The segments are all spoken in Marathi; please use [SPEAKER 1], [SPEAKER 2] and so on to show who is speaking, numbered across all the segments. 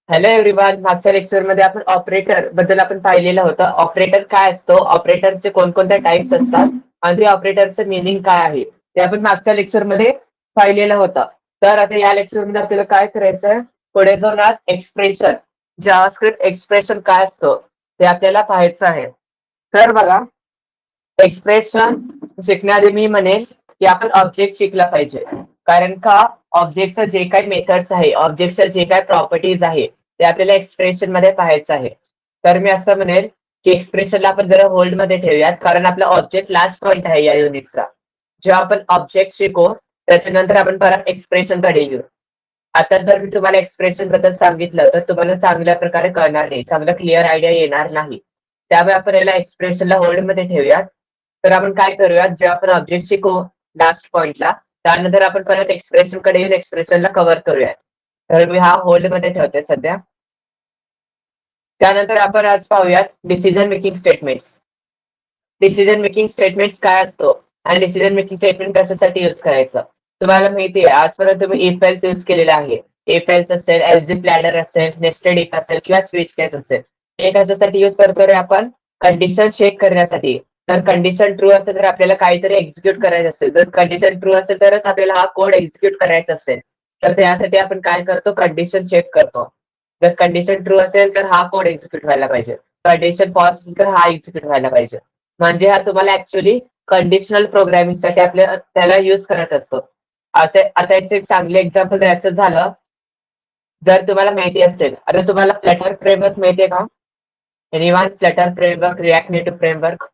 [SPEAKER 1] Hello everyone. मागच्या लेक्चर मध्ये आपण ऑपरेटर बद्दल आपण पाहिलेलं होतं. ऑपरेटर काय असतो, ऑपरेटरचे कोणकोणत्या टाइप्स असतात आणि ऑपरेटरचं मिनिंग काय आहे ते आपण मागच्या लेक्चर मध्ये पाहिलेलं होतं. तर आता या लेक्चर मध्ये आपल्याला काय करायचंय, पुढे जाऊन आज एक्सप्रेशन, जावास्क्रिप्ट एक्सप्रेशन काय असतो ते आपल्याला पाहायचं आहे. तर बघा, एक्सप्रेशन शिकण्याआधी मी म्हणेन की आपण ऑब्जेक्ट शिकला पाहिजे. कारण का ऑब्जेक्टचं जे काही मेथड्स आहे, ऑब्जेक्टच्या जे काही प्रॉपर्टीज आहे ते आपल्याला एक्सप्रेशन मध्ये पाहायचं आहे. तर मी असं म्हणेल की एक्सप्रेशनला आपण जरा होल्ड मध्ये ठेवूयात, कारण आपला ऑब्जेक्ट लास्ट पॉइंट आहे या युनिटचा. जेव्हा आपण ऑब्जेक्ट शिकू त्याच्यानंतर आपण परत एक्सप्रेशन कडे येऊ. आता जर मी तुम्हाला एक्सप्रेशन बद्दल सांगितलं तर तुम्हाला चांगल्या प्रकारे कळणार नाही, चांगला क्लिअर आयडिया येणार नाही. त्यामुळे आपण याला एक्सप्रेशनला होल्ड मध्ये ठेवूयात. तर आपण काय करूयात, जेव्हा आपण ऑब्जेक्ट शिकू लास्ट पॉइंटला त्यानंतर आपण परत एक्सप्रेशन कडे येऊन एक्सप्रेशनला कव्हर करूयात. तर मी हा होल्ड मध्ये ठेवते सध्या. त्यानंतर आपण आज पाहूयात decision making statements. Decision making statements काय असतो आणि डिसिजन मेकिंग स्टेटमेंट कशासाठी युज करायचं. तुम्हाला माहिती आहे आजपर्यंत तुम्ही इफ एल्स यूज केलेला आहे. इफ एल्स असेल, एल्जिफ लॅडर असेल, नेस्टेड इफ असेल किंवा स्विच केस असेल. हे कशासाठी युज करतोय आपण, कंडिशन चेक करण्यासाठी. तर कंडिशन ट्रू असेल तर आपल्याला काहीतरी एक्झिक्यूट करायचं असेल, जर कंडिशन ट्रू असेल तरच आपल्याला हा कोड एक्झिक्यूट करायचा असेल. तर त्यासाठी आपण काय करतो, कंडिशन चेक करतो. जर कंडिशन ट्रू असेल तर हा कोड एक्झिक्यूट व्हायला पाहिजे, कंडिशन फॉल्स असेल तर हा एक्झिक्यूट व्हायला पाहिजे. म्हणजे हा तुम्हाला ऍक्च्युअली कंडिशनल प्रोग्रामिंग साठी आपल्या त्याला युज करत असतो. असे आता याचं एक चांगले एक्झाम्पल द्यायचं झालं, जर तुम्हाला माहिती असेल, आता तुम्हाला फ्लटर फ्रेमवर्क माहितीये का? Anyone Flutter framework, react native framework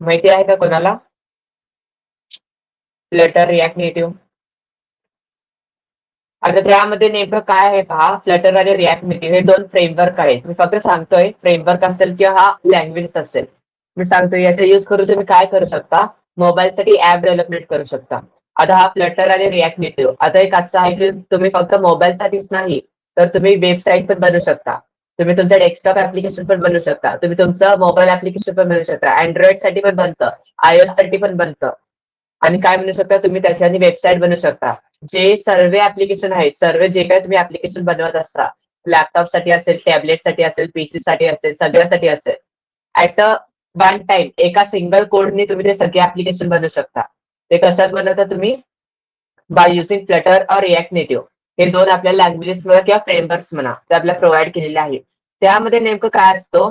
[SPEAKER 1] माहिती आहे का कोणाला? Flutter, react native. आता त्यामध्ये नेमकं काय आहे पहा, फ्लटर आणि रिॲक्ट नेटिव्ह हे दोन फ्रेमवर्क आहेत. मी फक्त सांगतोय फ्रेमवर्क असेल किंवा हा लँग्वेज असेल. मी सांगतोय याचा युज करून तुम्ही काय करू शकता, मोबाईलसाठी ऍप डेव्हलपमेंट करू शकता. आता हा फ्लटर आणि रिॲक्ट नेटिव्ह आता एक असं आहे की तुम्ही फक्त मोबाईलसाठीच नाही तर तुम्ही वेबसाईट पण बनवू शकता. तुम्ही तुमचं डेस्कटॉप ऍप्लिकेशन पण बनवू शकता, तुम्ही तुमचं मोबाईल ऍप्लिकेशन पण बनवू शकता. अँड्रॉइड साठी पण बनतं, iOS साठी पण बनतं. आणि काय म्हणू शकता तुम्ही, त्याच्याने वेबसाईट बनवू शकता. जे सर्व ऍप्लिकेशन आहेत, सर्व जे काही तुम्ही ऍप्लिकेशन बनवत असता, लॅपटॉप साठी असेल, टॅबलेट साठी असेल, पीसी साठी असेल, सगळ्यासाठी असेल, ऍट अ वन टाइम एका सिंगल कोडने तुम्ही ते सगळे ऍप्लिकेशन बनवू शकता. ते कशात बनवता तुम्ही, बाय युझिंग फ्लटर और रिॲक्ट नेटिव्ह. हे दोन आपल्याला लँग्वेजेस म्हणा किंवा फ्रेमवर्क्स म्हणा ते आपल्याला प्रोव्हाइड केलेले आहे. त्यामध्ये नेमकं काय असतो,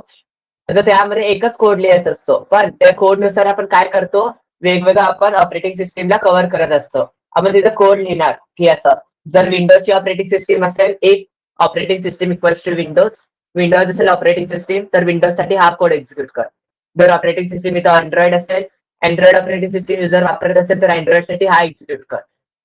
[SPEAKER 1] आता त्यामध्ये एकच कोड लिहायचा असतो, पण त्या कोडनुसार आपण काय करतो, वेगवेगळं आपण ऑपरेटिंग सिस्टीमला कव्हर करत असतो. आपण तिथं कोड लिहिणार की असं, जर विंडोजची ऑपरेटिंग सिस्टीम असेल, एक operating system equals to Windows. Windows असेल ऑपरेटिंग सिस्टीम तर विंडोज साठी हा कोड एक्झिक्यूट कर. जर ऑपरेटिंग सिस्टीम इथं अँड्रॉइड असेल, अँड्रॉइड ऑपरेटिंग सिस्टीम युजर वापरत असेल तर अँड्रॉइड साठी हा एक्झिक्यूट कर.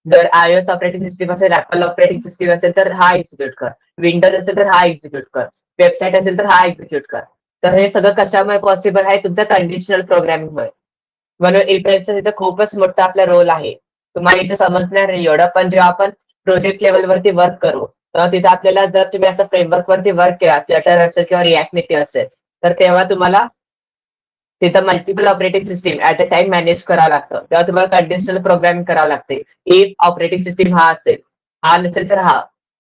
[SPEAKER 1] जर iOS ऑपरेटिंग सिस्टीम असेल, ऍपल ऑपरेटिंग सिस्टीम असेल तर हा एक्झिक्यूट कर. विंडोज असेल तर हा एक्झिक्यूट कर. वेबसाईट असेल तर हा एक्झिक्यूट कर. तर हे सगळं कशामुळे पॉसिबल आहे, तुमच्या कंडिशनल प्रोग्रामिंगमुळे. म्हणून इफेल्टचा तिथे खूपच मोठा आपला रोल आहे. तुम्हाला इथे समजणार नाही एवढं, पण जेव्हा आपण प्रोजेक्ट लेवलवरती वर्क करू तेव्हा तिथे आपल्याला, जर तुम्ही असं फ्रेमवर्क वरती वर्क केला, फ्लटर असेल किंवा रिॲक्ट नेटिव्ह असेल, तर तेव्हा तुम्हाला तिथं multiple operating system at a time manage करावं लागतं. तेव्हा तुम्हाला कंडिशनल प्रोग्रामिंग करावं लागते. इफ ऑपरेटिंग सिस्टीम हा असेल, हा नसेल तर हा,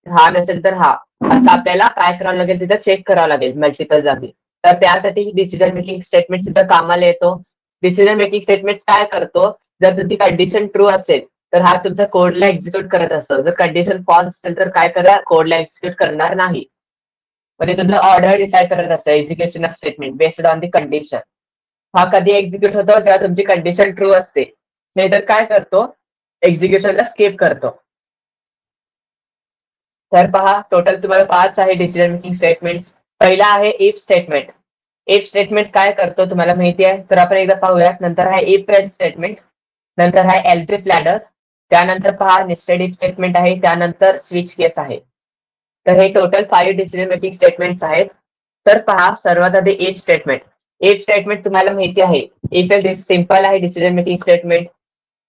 [SPEAKER 1] हा नसेल तर हा, असं आपल्याला काय करावं लागेल, तिथं चेक करावं लागेल मल्टिपल जागी. तर त्यासाठी डिसिजन मेकिंग स्टेटमेंट सुद्धा कामाला येतो. डिसिजन मेकिंग स्टेटमेंट काय करतो, जर तुमची कंडिशन ट्रू असेल तर हा तुमचा कोडला एक्झिक्यूट करत असतो. जर कंडिशन फॉल्स असेल तर काय करणार, कोडला एक्झिक्यूट करणार नाही. म्हणजे तुमचं ऑर्डर डिसाइड करत असतं, execution of statement based on the condition. हा कधी एक्झिक्यूट होतो, जेव्हा तुमची कंडिशन ट्रू असते. नाहीतर काय करतो, एक्झिक्युशनला स्किप करतो. तर पहा, टोटल तुम्हाला 5 आहे डिसिजन मेकिंग स्टेटमेंट. पहिला आहे इफ स्टेटमेंट. इफ स्टेटमेंट काय करतो तुम्हाला माहिती आहे, तर आपण एकदा पाहूयात. नंतर आहे इफ एल्स स्टेटमेंट, नंतर आहे एल्जिफ लॅडर, त्यानंतर पहा नेस्टेड इफ स्टेटमेंट आहे, त्यानंतर स्विच केस आहे. तर हे टोटल 5 डिसिजन मेकिंग स्टेटमेंट्स आहेत. तर पहा, सर्वात आधी इफ स्टेटमेंट. इफ स्टेटमेंट तुम्हाला माहिती आहे, इफ एल्स सिंपल आहे डिसिजन मेकिंग स्टेटमेंट.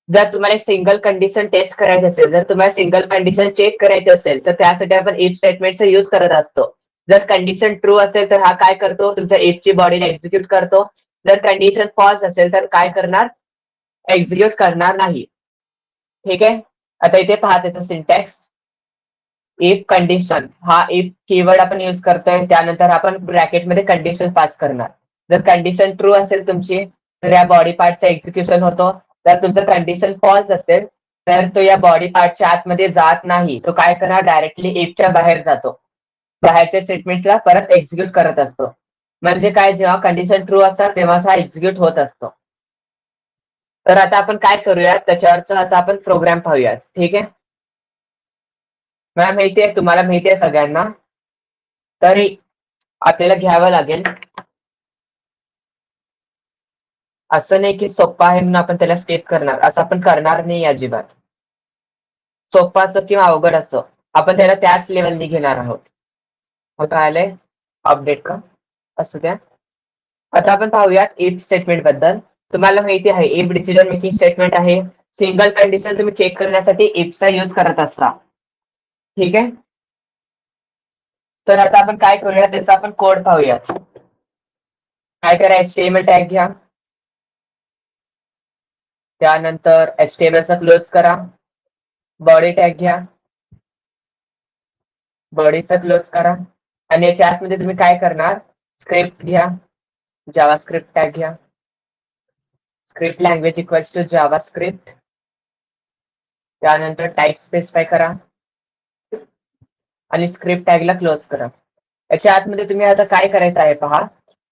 [SPEAKER 1] जर तुम्हाला सिंगल कंडिशन टेस्ट करायची असेल, जर तुम्हाला सिंगल कंडिशन चेक करायची असेल तर त्यासाठी आपण इफ स्टेटमेंटचा यूज करत असतो. जर कंडिशन ट्रू असेल तर हा काय करतो, तुमच्या इफची बॉडीला एक्झिक्यूट करतो. जर कंडिशन फॉल्स असेल तर काय करणार, एक्झिक्यूट करणार नाही. ठीक आहे. आता इथे पहा त्याचा सिंटॅक्स. इफ कंडिशन हा इफ कीवर्ड आपण यूज करतोय, त्यानंतर आपण ब्रॅकेटमध्ये कंडिशन पास करणार. जर कंडिशन ट्रू असेल तुमची तर या बॉडी पार्टचं एक्झिक्युशन होतो. जर तुमचं कंडिशन फॉल्स असेल तर तो या बॉडी पार्टच्या आतमध्ये जात नाही. तो काय करणार, डायरेक्टली इफच्या बाहेर जातो. बाहेरच्या स्टेटमेंट्सला परत एक्झिक्यूट करत असतो. म्हणजे काय, जेव्हा कंडिशन ट्रू असतात तेव्हा हा एक्झिक्यूट होत असतो. तर आता आपण काय करूयात, त्याच्यावरचा आता आपण प्रोग्राम पाहूयात. ठीक आहे, मला माहिती आहे, तुम्हाला माहिती आहे सगळ्यांना, तरी आपल्याला घ्यावं लागेल. असं नाही की सोप्पा आहे म्हणून आपण त्याला स्किप करणार, असं आपण करणार नाही अजिबात. सोप्पा असो किंवा अवघड असो, आपण त्याला त्याच लेवलनी घेणार आहोत. होत आलंय अपडेट का, असू द्या. आता आपण पाहूयात इफ स्टेटमेंट बद्दल. तुम्हाला माहिती आहे इफ डिसिजन मेकिंग स्टेटमेंट आहे. सिंगल कंडिशन तुम्ही चेक करण्यासाठी इफचा यूज करत असता. ठीक आहे, तर आता आपण काय करूया, त्याचा आपण कोड पाहूयात. काय करा, HTML टॅग घ्या, त्यानंतर HTML चा क्लोज करा. बॉडी टॅग घ्या, बॉडीचा क्लोज करा. आणि याच्या आतमध्ये तुम्ही काय करणार, स्क्रिप्ट घ्या, जावा स्क्रिप्ट टॅग घ्या. Script language equals to JavaScript. त्यानंतर टाईप स्पेसिफाय करा आणि स्क्रिप्ट टॅगला क्लोज करा. याच्या आतमध्ये तुम्ही आता काय करायचं आहे पहा.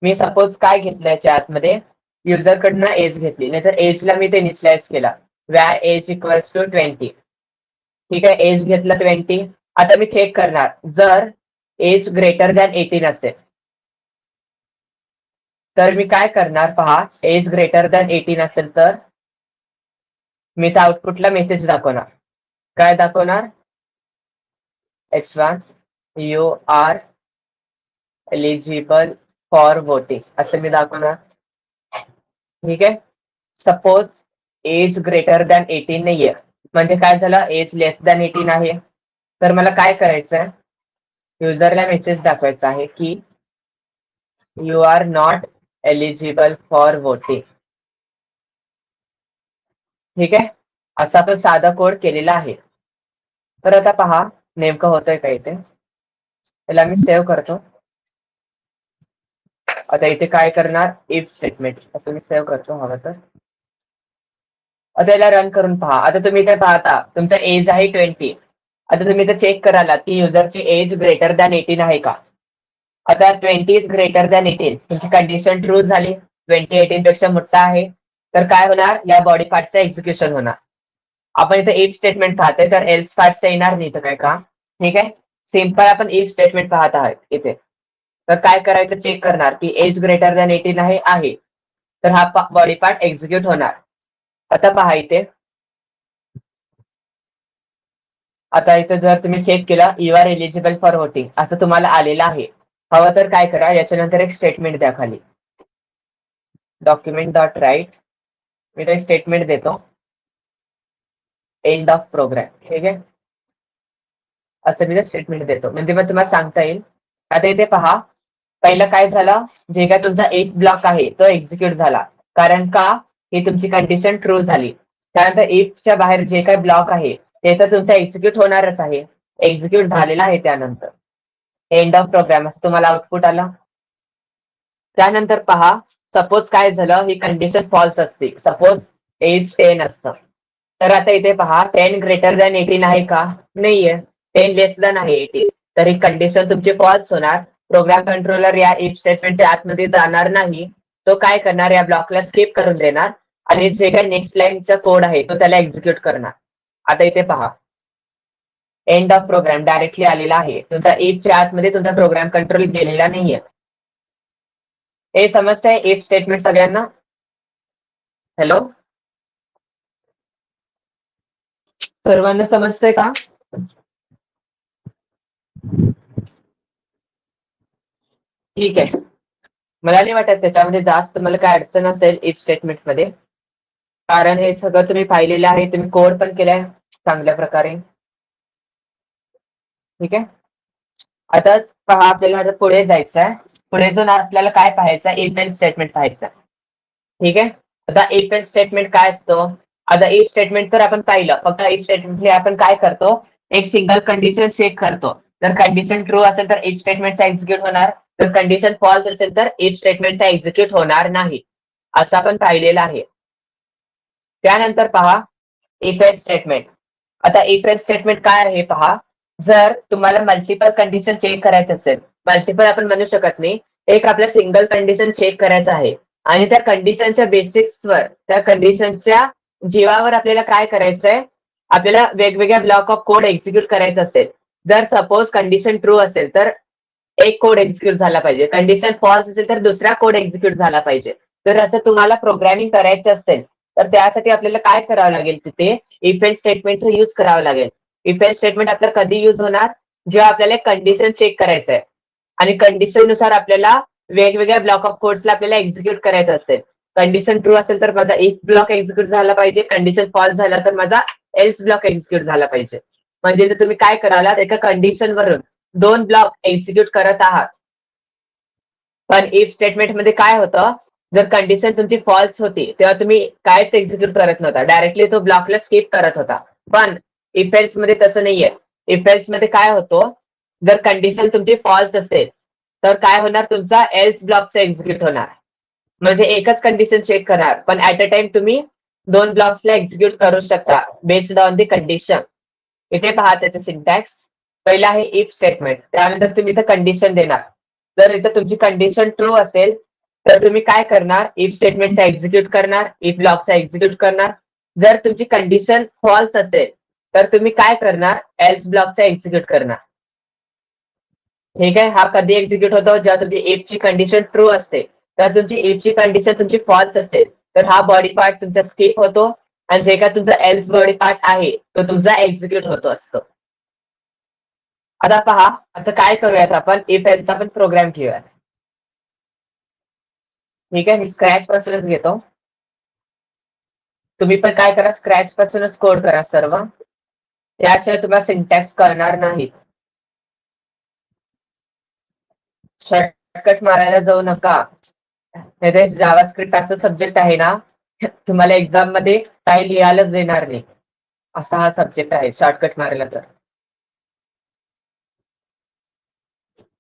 [SPEAKER 1] मी सपोज काय घेतलं याच्या आतमध्ये, युजर कडनं एज घेतली, नाहीतर एजला मी ते इनिशियलाइज केला, वॅर एज इक्वल्स टू 20. ठीक आहे, एज घेतला 20. आता मी चेक करणार, जर एज ग्रेटर दॅन 18 असेल तर मी काय करणार पहा. एज ग्रेटर दॅन 18 असेल तर मी त्या आउटपुटला मेसेज दाखवणार. काय दाखवणार, H1 you are eligible for voting असं मी दाखवणार. ठीक आहे, सपोज एज ग्रेटर दॅन 18 नाहीये, म्हणजे काय झालं, एज लेस दॅन 18 आहे. तर मला काय करायचंय, युजरला मेसेज दाखवायचा आहे की you are not eligible for voting. ठीक आहे, असा आपण साधा कोड केलेला आहे. तर आता पहा नेमकं होतंय काय ते. त्याला मी सेव्ह करतो. आता इथे काय करणार, इफ स्टेटमेंट आता मी सेव्ह करतो हवं तर. आता याला रन करून पहा. आता तुम्ही काय पाहता, तुमचा एज आहे 20. आता तुम्ही इथे चेक कराल की युजरची एज ग्रेटर दॅन 18 आहे का. आता 20 इज ग्रेटर दॅन 18, तुमची कंडिशन ट्रू झाली, 20 18 पेक्षा मोठा आहे. तर काय होणार, या बॉडी पार्टचं एक्झिक्युशन होणार. आपण इथे इफ स्टेटमेंट पाहतोय तर एल्स पार्टचं येणार नाही तर काय का. ठीक आहे, सिंपल आपण इफ स्टेटमेंट पाहत आहोत इथे. तर काय करायचं, चेक करणार की एज ग्रेटर दॅन 18 आहे तर हा बॉडी पार्ट एक्झिक्यूट होणार. आता पहा इथे, आता इथे जर तुम्ही चेक केलं, you are eligible for voting असं तुम्हाला आलेलं आहे. हवं तर काय करा, याच्यानंतर एक स्टेटमेंट द्या खाली, डॉक्युमेंट डॉट राईट. मी ते स्टेटमेंट देतो, एंड ऑफ प्रोग्राम. ठीक आहे, असं मी ते स्टेटमेंट देतो, म्हणजे मग तुम्हाला सांगता येईल. आता इथे पहा, पहिलं काय झालं, जे काय तुमचा इफ ब्लॉक आहे तो एक्झिक्यूट झाला, कारण का, ही तुमची कंडिशन ट्रू झाली. त्यानंतर इफच्या बाहेर जे काय ब्लॉक आहे ते तर तुमचा एक्झिक्यूट होणारच आहे, एक्झिक्यूट झालेला आहे. त्यानंतर एंड ऑफ प्रोग्राम असं तुम्हाला आउटपुट आला. त्यानंतर पहा, सपोज काय झालं, ही कंडिशन फॉल्स असते, सपोज एज 10 असतं. तर आता इथे पहा, 10 ग्रेटर दॅन 18 आहे का, नाहीये, 10 लेस दॅन आहे 18. तर ही कंडिशन तुमची फॉल्स होणार. प्रोग्राम कंट्रोलर या इफ स्टेटमेंटच्या आतमध्ये जाणार नाही, तो काय करणार, या ब्लॉकला स्किप करून देणार आणि जे काही नेक्स्ट लाईनचा कोड आहे तो त्याला एक्झिक्यूट करणार. आता इथे पहा, एंड ऑफ प्रोग्राम डायरेक्टली आलेला आहे, तुमचा इफच्या आतमध्ये तुमचा प्रोग्राम कंट्रोल गेलेला नाहीये. हे समजतंय इफ स्टेटमेंट सगळ्यांना. हॅलो, सर्वांना समजतंय का. ठीक आहे, मला नाही वाटत त्याच्यामध्ये जास्त तुम्हाला काय अडचण असेल इफ स्टेटमेंट मध्ये, कारण हे सगळं तुम्ही पाहिलेलं आहे, तुम्ही कोड पण केलाय चांगल्या प्रकारे. ठीक आहे, आता पहा, आपल्याला आता पुढे जायचं आहे. पुढे जाऊन आपल्याला काय पाहायचं, इफ एल्स स्टेटमेंट पाहायचं. ठीक आहे, आता इफ एल्स स्टेटमेंट काय असतो. आता इफ स्टेटमेंट तर आपण पाहिलं, फक्त इफ स्टेटमेंट आपण काय करतो, एक सिंगल कंडिशन चेक करतो. जर कंडिशन ट्रू असेल तर इफ स्टेटमेंटचा एक्झिक्यूट होणार, जर कंडिशन फॉल्स असेल तर इफ स्टेटमेंटचा एक्झिक्यूट होणार नाही, असं आपण पाहिलेलं आहे. त्यानंतर पहा इफ एल्स स्टेटमेंट. आता इफ एल्स स्टेटमेंट काय आहे पहा. जर तुम्हाला मल्टिपल कंडिशन चेक करायचे असेल, मल्टिपल आपण म्हणू शकत नाही, एक आपल्या सिंगल कंडिशन चेक करायचं आहे आणि त्या कंडिशनच्या बेसिक्सवर, त्या कंडिशनच्या जीवावर आपल्याला काय करायचंय, आपल्याला वेगवेगळ्या ब्लॉक ऑफ कोड एक्झिक्यूट करायचं असेल. जर सपोज कंडिशन ट्रू असेल तर एक कोड एक्झिक्यूट झाला पाहिजे, कंडिशन फॉल्स असेल तर दुसरा कोड एक्झिक्यूट झाला पाहिजे. तर असं तुम्हाला प्रोग्रामिंग करायचं असेल तर त्यासाठी आपल्याला काय करावं लागेल, तिथे इफ एल्स स्टेटमेंटचा यूज करावा लागेल. इफ एल्स स्टेटमेंट आपल्याला कधी यूज होणार, जेव्हा आपल्याला कंडिशन चेक करायचं आहे आणि कंडिशन नुसार आपल्याला वेगवेगळ्या ब्लॉक ऑफ कोड्सला आपल्याला एक्झिक्यूट करायचं असेल. कंडिशन ट्रू असेल तर माझा इफ ब्लॉक एक्झिक्यूट झाला पाहिजे, कंडिशन फॉल्स झाला तर माझा एल्स ब्लॉक एक्झिक्यूट झाला पाहिजे. म्हणजे तुम्ही काय कराल, एका कंडिशन वरून दोन ब्लॉक एक्झिक्यूट करत आहात. पण इफ स्टेटमेंट मध्ये काय होतं, जर कंडिशन तुमची फॉल्स होती तेव्हा तुम्ही कायच एक्झिक्यूट करत नव्हता, डायरेक्टली तो ब्लॉकला स्किप करत होता. पण इफ एल्स मध्ये तसं नाहीये. इफ एल्स मध्ये काय होतं, जर कंडिशन तुमची फॉल्स असेल तर काय होणार, तुमचा एल्स ब्लॉकचा एक्झिक्यूट होणार. म्हणजे एकच कंडिशन चेक करणार, पण ऍट अ टाइम तुम्ही दोन ब्लॉक्सला एक्झिक्यूट करू शकता बेस्ड ऑन द कंडिशन. इथे पहा त्याचे सिंटॅक्स. पहिला आहे इफ स्टेटमेंट, त्यानंतर तुम्ही इथे कंडिशन देणार. जर इथं तुमची कंडिशन ट्रू असेल तर तुम्ही काय करणार, इफ स्टेटमेंटचा एक्झिक्यूट करणार, इफ ब्लॉकचा एक्झिक्यूट करणार. जर तुमची कंडिशन फॉल्स असेल तर तुम्ही काय करणार, एल्स ब्लॉकचा एक्झिक्यूट करणार. ठीक आहे. हा कधी एक्झिक्यूट होतो, जेव्हा तुमची इफची कंडिशन ट्रू असते. तर तुमची इफची कंडिशन तुमची फॉल्स असेल तर हा बॉडी पार्ट तुमचा स्किप होतो आणि जे काय तुमचा एल्स बॉडी पार्ट आहे तो तुमचा एक्झिक्यूट होतो असतो. आता पहा, आता काय करूयात आपण, इफ एल्सचा आपण प्रोग्राम ठेवूयात. ठीक आहे, मी स्क्रॅच पासूनच घेतो. तुम्ही पण काय करा, स्क्रॅच पासूनच कोड करा सर्व, त्याशिवाय तुम्हाला सिंटॅक्स कळणार नाही. शॉर्टकट मारायला जाऊ नका. जावास्क्रिप्ट असं सब्जेक्ट आहे ना, तुम्हाला एक्झाम मध्ये काही लिहायलाच देणार नाही, असा हा सब्जेक्ट आहे शॉर्टकट मारायला तर.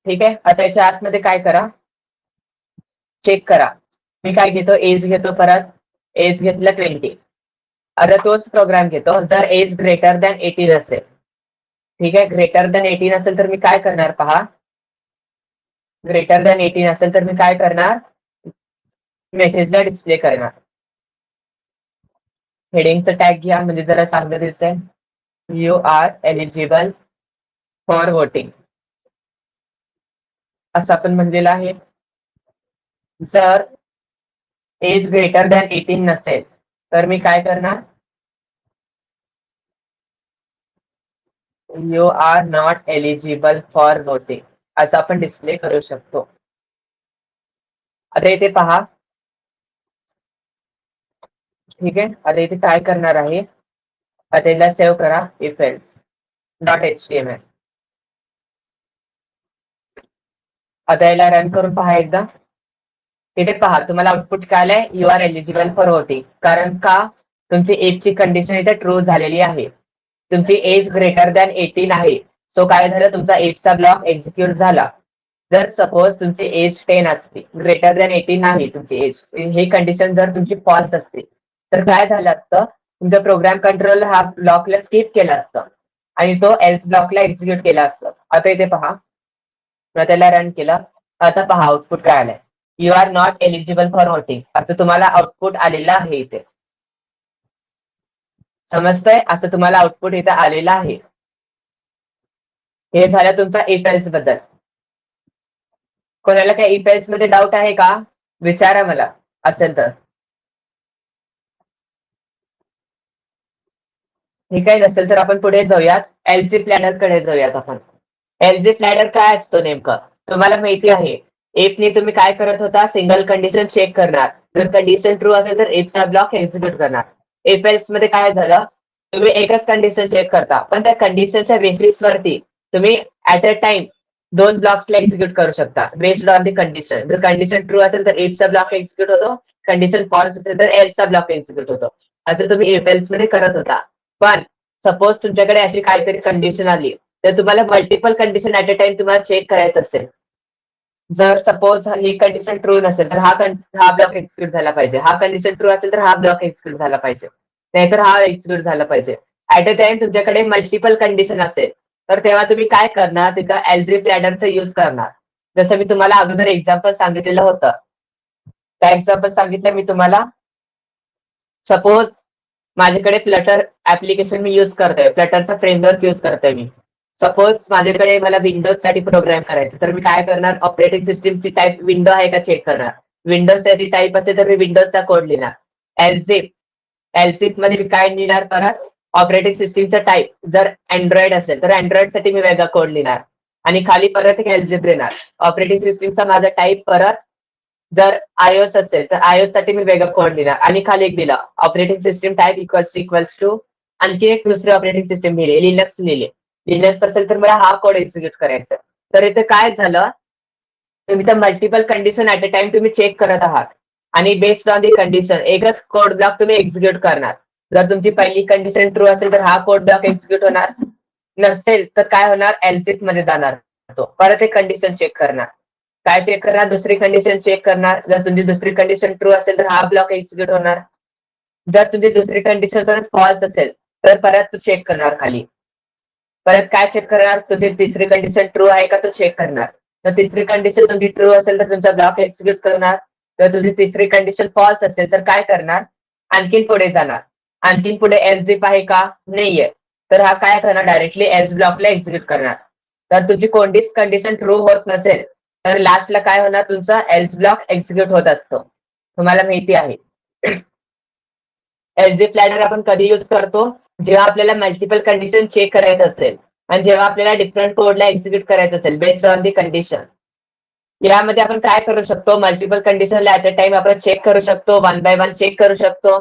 [SPEAKER 1] ठीक आहे. आता याच्या आतमध्ये काय करा, चेक करा. मी काय घेतो, एज घेतो, परत एज घेतलं 20. आता तोच प्रोग्राम घेतो. जर एज ग्रेटर दॅन 18 असेल, ठीक आहे, ग्रेटर दॅन 18 असेल तर मी काय करणार पहा, ग्रेटर दॅन 18 असेल तर मी काय करणार, मेसेजला डिस्प्ले करणार. हेडिंगचं टॅग घ्या म्हणजे जरा चांगलं दिसेल. You are eligible for voting असं आपण म्हणलेलं आहे. जर एज ग्रेटर दॅन 18 नसेल तर मी काय करणार, you are not eligible for voting असं आपण डिस्प्ले करू शकतो. आता इथे पहा, ठीक आहे. आता इथे काय करणार आहे, आता याला सेव्ह करा, इफ एल्स .html. आता याला रन करून पहा एकदा. तिथे पहा तुम्हाला आउटपुट काय आलंय, you are eligible for voting. कारण का, तुमची एजची कंडिशन इथे ट्रू झालेली आहे. तुमची एज ग्रेटर दॅन 18 आहे. सो काय झालं, तुमचा एजचा ब्लॉक एक्झिक्यूट झाला. जर सपोज तुमची एज 10 असते, ग्रेटर दॅन 18 आहे तुमची एज, ही कंडिशन जर तुमची फॉल्स असते तर काय झालं असतं, तुमचा प्रोग्राम कंट्रोलर हा ब्लॉकला स्किप केला असतं आणि तो एल्स ब्लॉकला एक्झिक्यूट केला असतं. आता इथे पहा, त्याला रन केलं. आता पहा आउटपुट काय आलंय, you are not eligible for voting असं तुम्हाला आउटपुट आलेलं आहे इथे. समजतंय, असं तुम्हाला आउटपुट इथे आलेलं आहे. हे झालं तुमचा इफ एल्स बद्दल. कोणाला काही इफ एल्स मध्ये डाऊट आहे का, विचारा मला असेल तर. ठीक आहे, नसेल तर आपण पुढे जाऊयात, एलजी प्लॅनर कडे जाऊयात आपण. एलजी प्लॅनर काय असतो नेमकं, तुम्हाला माहिती आहे. इफने तुम्ही काय करत होता, सिंगल कंडिशन चेक करणार. जर कंडिशन ट्रू असेल तर इफचा ब्लॉक एक्झिक्यूट करणार. इफ एल्स मध्ये काय झालं, तुम्ही एकच कंडिशन चेक करता, पण त्या कंडिशनच्या बेसिस वरती तुम्ही ऍट अ टाइम दोन ब्लॉक्सला एक्झिक्यूट करू शकता बेस्ड ऑन द कंडिशन. जर कंडिशन ट्रू असेल तर इफचा ब्लॉक एक्झिक्यूट होतो, कंडिशन फॉल्स असेल तर एल्सचा ब्लॉक एक्झिक्यूट होतो. असं तुम्ही इफ एल्स मध्ये करत होता. पण सपोज तुमच्याकडे अशी काहीतरी कंडिशन आली तर तुम्हाला multiple condition at a time तुम्हाला चेक करायचं असेल. जर सपोज ही कंडिशन ट्रू नसेल तर हा ब्लॉक एक्झिक्यूट झाला पाहिजे, हा कंडिशन ट्रू असेल तर हा ब्लॉक एक्झिक्यूट झाला पाहिजे, नाहीतर हा एक्झिक्यूट झाला पाहिजे. ऍट अ टाइम तुमच्याकडे मल्टिपल कंडिशन असेल तर तेव्हा तुम्ही काय करणार, तिथं अल्जेब्रा लॅडरचा युज करणार. जसं मी तुम्हाला अगोदर एक्झाम्पल सांगितलेलं होतं, त्या एक्झाम्पल सांगितलं मी तुम्हाला. सपोज माझ्याकडे फ्लटर ऍप्लिकेशन मी युज करतोय, फ्लटरचा फ्रेमवर्क युज करतोय मी. सपोज माझ्याकडे मला विंडोज साठी प्रोग्राम करायचं तर मी काय करणार, ऑपरेटिंग सिस्टीमची टाईप विंडो आहे का चेक करणार. विंडोज त्याची टाईप असेल तर मी विंडोजचा कोड लिहिणार. एलझिप मध्ये मी काय लिहिणार, परत ऑपरेटिंग सिस्टीमचा टाईप जर अँड्रॉइड असेल तर अँड्रॉइड साठी मी वेगळा कोड लिहिणार आणि खाली परत एक एल्जिप देणार. ऑपरेटिंग सिस्टीमचा माझा टाईप परत जर आयओएस असेल तर आयओएस साठी मी वेगळा कोड लिहिणार आणि खाली एक दिला operating system type equals to आणखी एक दुसरी ऑपरेटिंग सिस्टीम लिहिले, लिनक्स लिहिले. लिनक्स असेल तर मला हा कोड एक्झिक्यूट करायचा. तर इथे काय झालं, तुम्ही तर multiple condition at a time तुम्ही चेक करत आहात आणि बेस्ड ऑन दी कंडिशन एकच कोड ब्लॉक तुम्ही एक्झिक्यूट करणार. जर तुमची पहिली कंडिशन ट्रू असेल तर हा कोड ब्लॉक एक्झिक्यूट होणार, नसेल तर काय होणार, एल्सिफ मध्ये जाणार तो, परत एक कंडिशन चेक करणार. काय चेक करणार, दुसरी कंडिशन चेक करणार. जर तुमची दुसरी कंडिशन ट्रू असेल तर हा ब्लॉक एक्झिक्यूट होणार. जर तुमची दुसरी कंडिशन परत फॉल्स असेल तर परत तू चेक करणार खाली. परत काय चेक करणार, तुझी तिसरी कंडिशन ट्रू आहे का तो चेक करणार. तर तिसरी कंडिशन तुमची ट्रू असेल तर तुमचा ब्लॉक एक्झिक्यूट करणार. जर तुझी तिसरी कंडिशन फॉल्स असेल तर काय करणार, आणखीन पुढे जाणार. आणखीन पुढे एल्झिप आहे का, नाहीये, तर हा काय करणार, डायरेक्टली एल्स ब्लॉकला एक्झिक्यूट करणार. तर तुमची कोणतीच कंडिशन ट्रू होत नसेल तर लास्टला काय होणार, तुमचा एल्स ब्लॉक एक्झिक्यूट होत असतो. तुम्हाला माहिती आहे. एल्झिप लॅडर आपण कधी युज करतो, जेव्हा आपल्याला मल्टिपल कंडिशन चेक करायचं असेल आणि जेव्हा आपल्याला डिफरंट कोडला एक्झिक्यूट करायचं असेल बेस्ड ऑन दी कंडिशन. यामध्ये आपण काय करू शकतो, मल्टिपल कंडिशनला ऍट अ टाइम आपण चेक करू शकतो, वन बाय वन चेक करू शकतो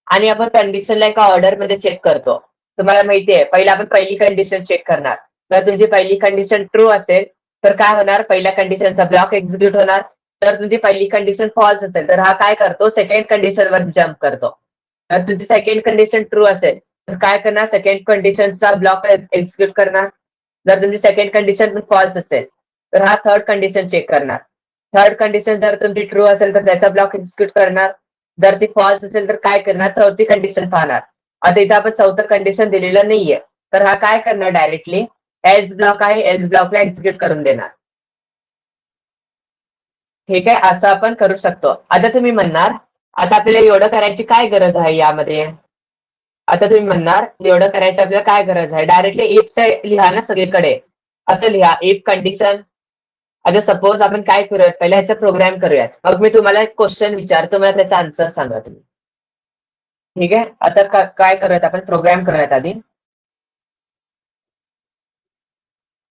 [SPEAKER 1] आणि आपण कंडिशनला एका ऑर्डर मध्ये चेक करतो. तुम्हाला माहिती आहे, पहिला आपण पहिली कंडिशन चेक करणार. जर तुमची पहिली कंडिशन ट्रू असेल तर काय होणार, पहिल्या कंडिशनचा ब्लॉक एक्झिक्यूट होणार. जर तुमची पहिली कंडिशन फॉल्स असेल तर हा काय करतो, सेकंड कंडिशनवर जम्प करतो. जर तुमची सेकंड कंडिशन ट्रू असेल तर काय करणार, सेकंड कंडिशनचा ब्लॉक एक्झिक्यूट करणार. जर तुमची सेकंड कंडिशन पण फॉल्स असेल तर हा थर्ड कंडिशन चेक करणार. थर्ड कंडिशन जर तुमची ट्रू असेल तर त्याचा ब्लॉक एक्झिक्यूट करणार. जर ती फॉल्स असेल तर काय करणार, चौथी कंडिशन पाहणार. आता इथं आपण चौथं कंडिशन दिलेलं नाहीये तर हा काय करणार, डायरेक्टली एल्स ब्लॉक आहे, एल्स ब्लॉकला एक्झिक्यूट करून देणार. ठीक आहे, असं आपण करू शकतो. आता तुम्ही म्हणणार, आता आपल्याला एवढं करायची काय गरज आहे यामध्ये. आता तुम्ही म्हणणार एवढं करायची आपल्याला काय गरज आहे, डायरेक्टली इफचं लिहा ना सगळीकडे. असं लिहा इफ कंडिशन. आता सपोज आपण काय करूयात, पहिला ह्याचा प्रोग्राम करूयात, मग मी तुम्हाला एक क्वेश्चन विचारतो, मला त्याचा आन्सर सांगा तुम्ही. ठीक आहे, आता काय करूयात आपण, प्रोग्राम करूयात आधी,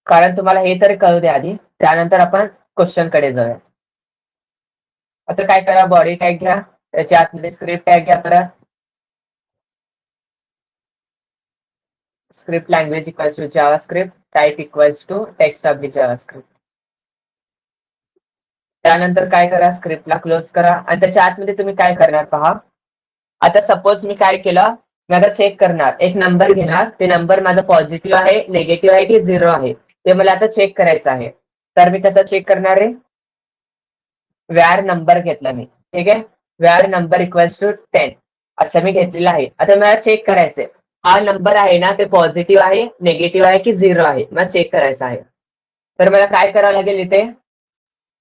[SPEAKER 1] कारण तुम्हाला हे तरी कळू द्या आधी, त्यानंतर आपण क्वेश्चन कडे जाऊया. आता काय करा, बॉडी टॅग घ्या, त्याच्या आतमध्ये स्क्रिप्ट टॅग घ्या. परत script language equals to JavaScript, type equals to text of the JavaScript. त्यानंतर काय करा, स्क्रिप्टला क्लोज करा आणि त्याच्या आतमध्ये तुम्ही काय करणार पहा. आता सपोज मी काय केलं, मी आता चेक करणार, एक नंबर घेणार, ते नंबर माझा पॉझिटिव्ह आहे, निगेटिव्ह आहे की झिरो आहे ते मला आता चेक करायचं आहे. तर मी कसं चेक करणार आहे, व्यार नंबर घेतला मी. ठीक आहे, व्यार नंबर इक्वल्स टू 10 असं मी घेतलेलं आहे. आता मला चेक करायचंय हा नंबर आहे ना ते पॉझिटिव्ह आहे, निगेटिव्ह आहे की झिरो आहे, मला चेक करायचं आहे. तर मला काय करावं लागेल इथे,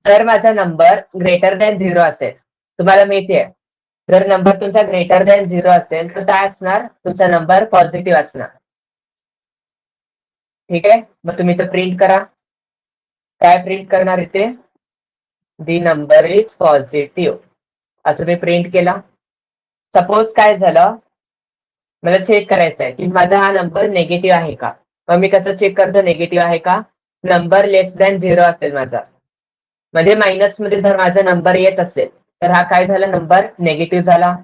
[SPEAKER 1] जर माझा नंबर ग्रेटर दॅन झिरो असेल, तुम्हाला माहिती आहे जर नंबर तुमचा ग्रेटर दॅन झिरो असेल तर काय असणार, तुमचा नंबर पॉझिटिव्ह असणार. ठीक आहे, मग तुम्ही इथे प्रिंट करा. काय प्रिंट करणार इथे, दी नंबर इज पॉझिटिव्ह असं मी प्रिंट केला. सपोज काय झालं, मला चेक करायचं आहे की माझा हा नंबर निगेटिव्ह आहे का. मग मी कसं चेक करतो निगेटिव्ह आहे का, नंबर लेस दॅन झिरो असेल माझा, म्हणजे मायनस मध्ये जर माझा नंबर येत असेल तर हा काय झाला, नंबर निगेटिव्ह झाला.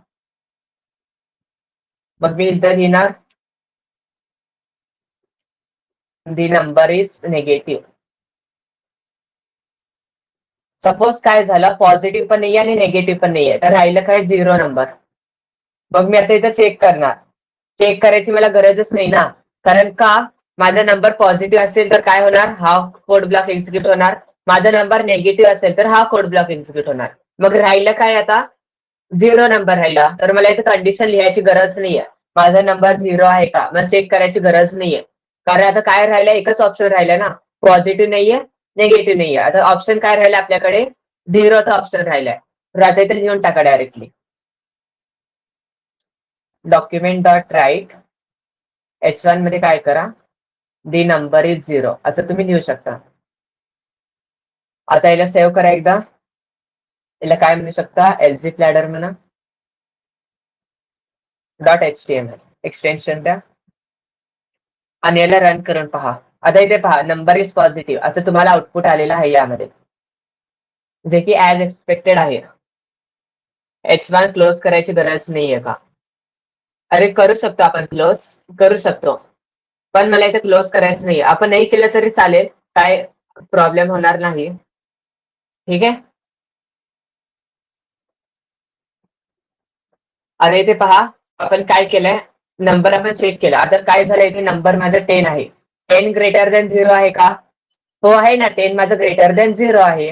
[SPEAKER 1] मग मी इथं लिहिणार the number is negative. Suppose काय झालं, पॉझिटिव्ह पण नाहीये आणि निगेटिव्ह पण नाहीये तर राहिलं काय, झिरो नंबर. मग मी आता इथं चेक करणार, चेक करायची मला गरजच नाही ना, कारण का माझा नंबर पॉझिटिव्ह असेल तर काय होणार, हा कोड ब्लॉक एक्झिक्यूट होणार. माझा नंबर नेगेटिव्ह असेल तर हा कोड ब्लॉक एक्झिक्यूट होणार. मग राहिलं काय आता, 0 नंबर राहिला. तर मला इथे कंडिशन लिहायची गरज नाहीये. माझा नंबर 0 आहे का, मला चेक करायची गरज नाहीये. कारण आता काय राहिलं, एकच ऑप्शन राहिला ना, पॉझिटिव्ह नाहीये, निगेटिव्ह नाहीये. आता ऑप्शन काय राहिला आपल्याकडे, 0चा ऑप्शन राहिलाय. तर आता इथे लिहून टाका directly, document dot right H1 मध्ये काय करा, दी नंबर इज 0 असं तुम्ही लिहू शकता. आता याला सेव्ह करा एकदा. याला काय म्हणू शकता, LZ प्लॅडर म्हणा, .html एक्सटेन्शन द्या आणि याला रन करून पहा. आता इथे पहा, नंबर इज पॉझिटिव्ह असं तुम्हाला आउटपुट आलेलं आहे यामध्ये, जे की ऍज एक्सपेक्टेड आहे. H1 क्लोज करायची गरज नाहीये का? अरे करू शकतो आपण क्लोज, करू शकतो, पण मला इथे क्लोज करायचं नाही. आपण नाही केलं तरी चालेल, काय प्रॉब्लेम होणार नाही. ठीक आहे. आणि इथे पहा, आपण काय केलंय, नंबर आपण चेक केला. आता काय झालं, इथे नंबर माझा 10 आहे. 10 ग्रेटर दॅन 0 आहे का? हो आहे ना, 10 माझं ग्रेटर दॅन 0 आहे.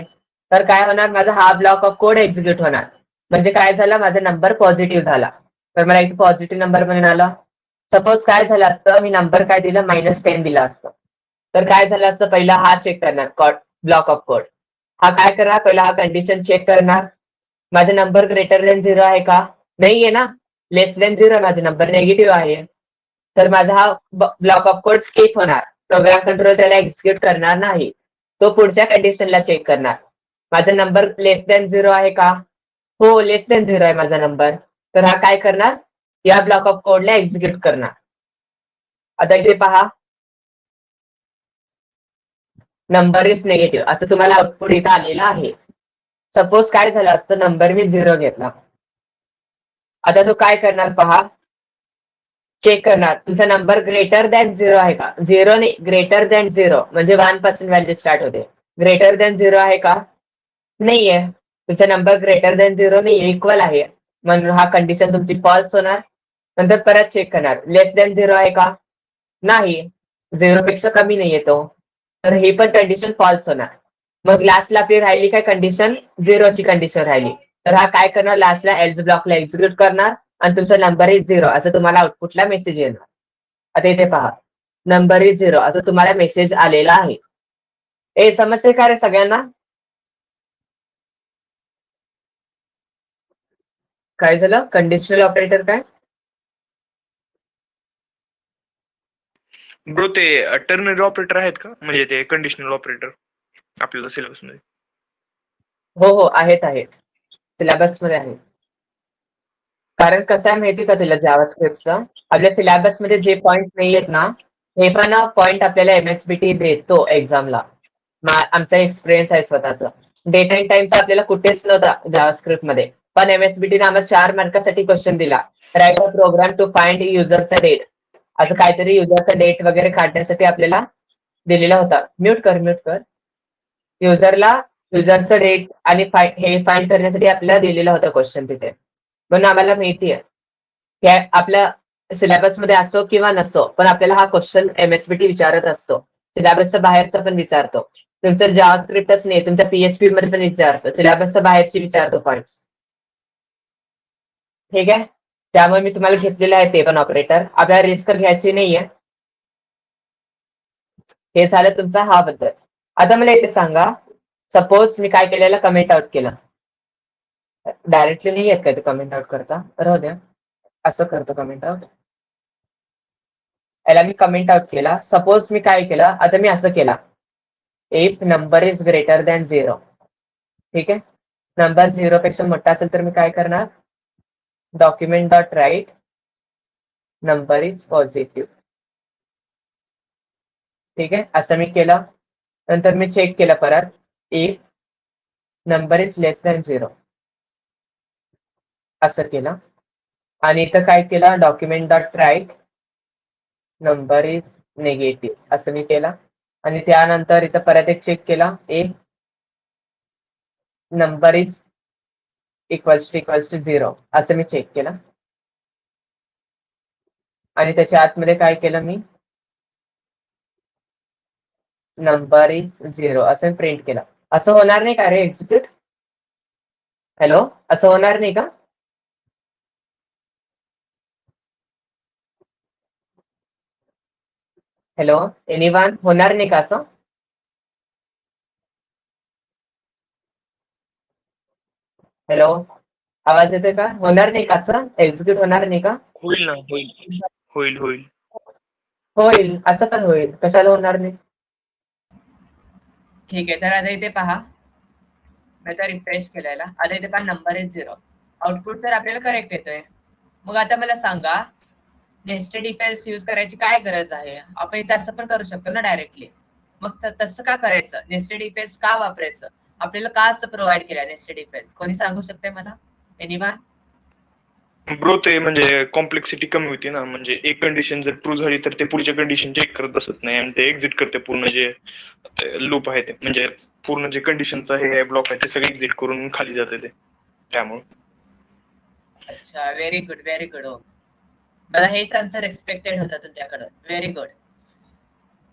[SPEAKER 1] तर काय होणार, माझा हा ब्लॉक ऑफ कोड एक्झिक्यूट होणार. म्हणजे काय झालं, माझा नंबर पॉझिटिव्ह झाला. तर मला इथे पॉझिटिव्ह नंबर म्हणून आला. सपोज काय झालं असतं, मी नंबर काय दिलं, -10 दिला असतं. तर काय झालं असतं, पहिला हा चेक करणार ब्लॉक ऑफ कोड. हा काय करणार, पहिला हा कंडिशन चेक करणार, माझा नंबर ग्रेटर दॅन 0 आहे का? नाहीये ना, लेस दॅन 0 माझा नंबर निगेटिव्ह आहे. तर माझा हा ब्लॉक ऑफ कोड स्किप होणार. प्रोग्राम कंट्रोल त्याला एक्झिक्यूट करणार नाही. तो पुढच्या कंडिशनला चेक करणार, माझा नंबर लेस दॅन 0 आहे का? हो, लेस दॅन 0 आहे माझा नंबर. तर हा काय करणार, या ब्लॉक ऑफ कोडला एक्झिक्यूट करणार. आता इथे पहा, नंबर इज निगेटिव्ह असं तुम्हाला आउटपुट इथं आलेलं आहे. सपोज काय झालं असतं, नंबर मी 0 घेतला. आता तो काय करणार पहा, चेक करणार तुमचा नंबर ग्रेटर दॅन 0 आहे का? 0 नाही, ग्रेटर दॅन 0 म्हणजे 1 पासून व्हॅल्यू स्टार्ट होते. ग्रेटर दॅन 0 आहे का? नाहीये. तुमचा नंबर ग्रेटर दॅन 0 नाही, इक्वल आहे. म्हणून हा कंडिशन तुमची फॉल्स होणार. नंतर परत चेक करणार, लेस दॅन 0 आहे का? नाही, 0 पेक्षा कमी नाहीये तो. तर ही पण कंडिशन फॉल्स होणार. मग लास्टला आपली राहिली काय कंडिशन, 0 ची कंडिशन राहिली. तर हा काय करणार, लास्टला एल्स ब्लॉकला एक्झिक्यूट करणार आणि तुमचा नंबर इज 0 असं तुम्हाला आउटपुटला मेसेज येणार. आता इथे पहा, नंबर इज 0 असं तुम्हाला मेसेज आलेला आहे. हे समजते का रे सगळ्यांना? काय झालं, कंडिशनल ऑपरेटर काय?
[SPEAKER 2] ब्रो ते टर्नरी ऑपरेटर आहेत का, म्हणजे ते कंडिशनल ऑपरेटर आपल्याला सिलेबस मध्ये?
[SPEAKER 1] हो आहेत सिलेबस मध्ये आहे. कारण कसं आहे माहिती का तुला, जावास्क्रिप्टचं आपल्या सिलेबस मध्ये जे पॉईंट नाही आहेत ना, हे पण पॉईंट आपल्याला MSBT देतो एक्झामला. आमचा एक्सपिरियन्स आहे स्वतःचा. डेट अँड टाइमचा आपल्याला कुठेच नव्हता जावास्क्रिप्ट मध्ये, पण MSBT ने आम्हाला 4 मार्कासाठी क्वेश्चन दिला. Write a program to find युजरचा डेट, असं काहीतरी युजरचा डेट वगैरे काढण्यासाठी आपल्याला दिलेला होता. म्यूट कर. युजरचा डेट आणि हे फाइंड करण्यासाठी आपल्याला दिलेला होता क्वेश्चन तिथे. म्हणून आम्हाला माहिती आहे की आपल्या सिलेबस मध्ये असो किंवा नसो, पण आपल्याला हा क्वेश्चन MSBT विचारत असतो. सिलेबसच्या बाहेरचा पण विचारतो. तुमचं जावास्क्रिप्टच नाही, तुमच्या PHP मध्ये पण विचारतो, सिलेबसच्या बाहेरची विचारतो पॉईंट्स. ठीक आहे, त्यामुळे मी तुम्हाला घेतलेलं आहे ते पण ऑपरेटर. आपल्याला रिस्क घ्यायची नाहीये. हे झालं तुमचा हा बद्दल. आता मला इथे सांगा, सपोज मी काय केलेलं, कमेंट आउट केलं. डायरेक्टली नाही येत काय ते कमेंट आउट करता, राहू द्या, असं करतो कमेंट आउट. याला मी कमेंट आउट केला. सपोज मी काय केलं, आता मी असं केला, if number is greater than 0. ठीक आहे, नंबर 0 पेक्षा मोठा असेल तर मी काय करणार, document dot write number is positive. ठीक आहे, असं मी केलं. नंतर मी चेक केलं परत, if number is less than 0 असं केलं. आणि इथं काय केलं, document dot write number is negative असं मी केलं. आणि त्यानंतर इथं परत एक चेक केला, if number is equals to 0 असं मी चेक केलं. आणि त्याच्या आतमध्ये काय केलं मी, नंबर इज 0 असं प्रिंट केलं. असं होणार नाही का रे एक्झिक्यूट? हॅलो, असं होणार नाही का? हॅलो, एनीवन, होणार नाही का असं? हॅलो, आवाज येतोय का? होणार नाही का असं? एक्झिक्यूट होणार नाही का?
[SPEAKER 2] होईल ना, होईल होईल होईल.
[SPEAKER 1] होईल, असं पण होईल, कशाला होणार नाही? ठीक आहे, तर आता इथे पहा, मी आता रिफ्रेश केलेला, आता इथे पहा नंबर इज 0, आउटपुट तर आपल्याला करेक्ट येतोय. मग आता मला सांगा, नेस्टेड इफ एल्स यूज करायची काय गरज आहे? आपण इथे असं पण करू शकतो ना डायरेक्टली. मग तसं का करायचं? नेस्टेड इफ एल्स का वापरायचं? आपल्याला का असं प्रोव्हाइड केलं नेस्टेड इफ एल्स? कोणी सांगू शकते मला? एनीवन?
[SPEAKER 2] ब्रो ते म्हणजे कॉम्प्लेक्सिटी कमी होती ना, म्हणजे एक कंडिशन जर ट्रू झाली तर ते पुढच्या कंडिशन चेक करत बसत नाही आणि ते एक्झिट करते पूर्ण जे लूप आहे ते, म्हणजे पूर्ण जे कंडिशनचा हे ब्लॉक आहे ते सगळे एक्झिट करून खाली जाते ते, त्यामुळे. अच्छा,
[SPEAKER 1] व्हेरी गुड, व्हेरी गुड. हो, मला हेच आन्सर एक्सपेक्टेड होता तुमच्याकडं. Very good.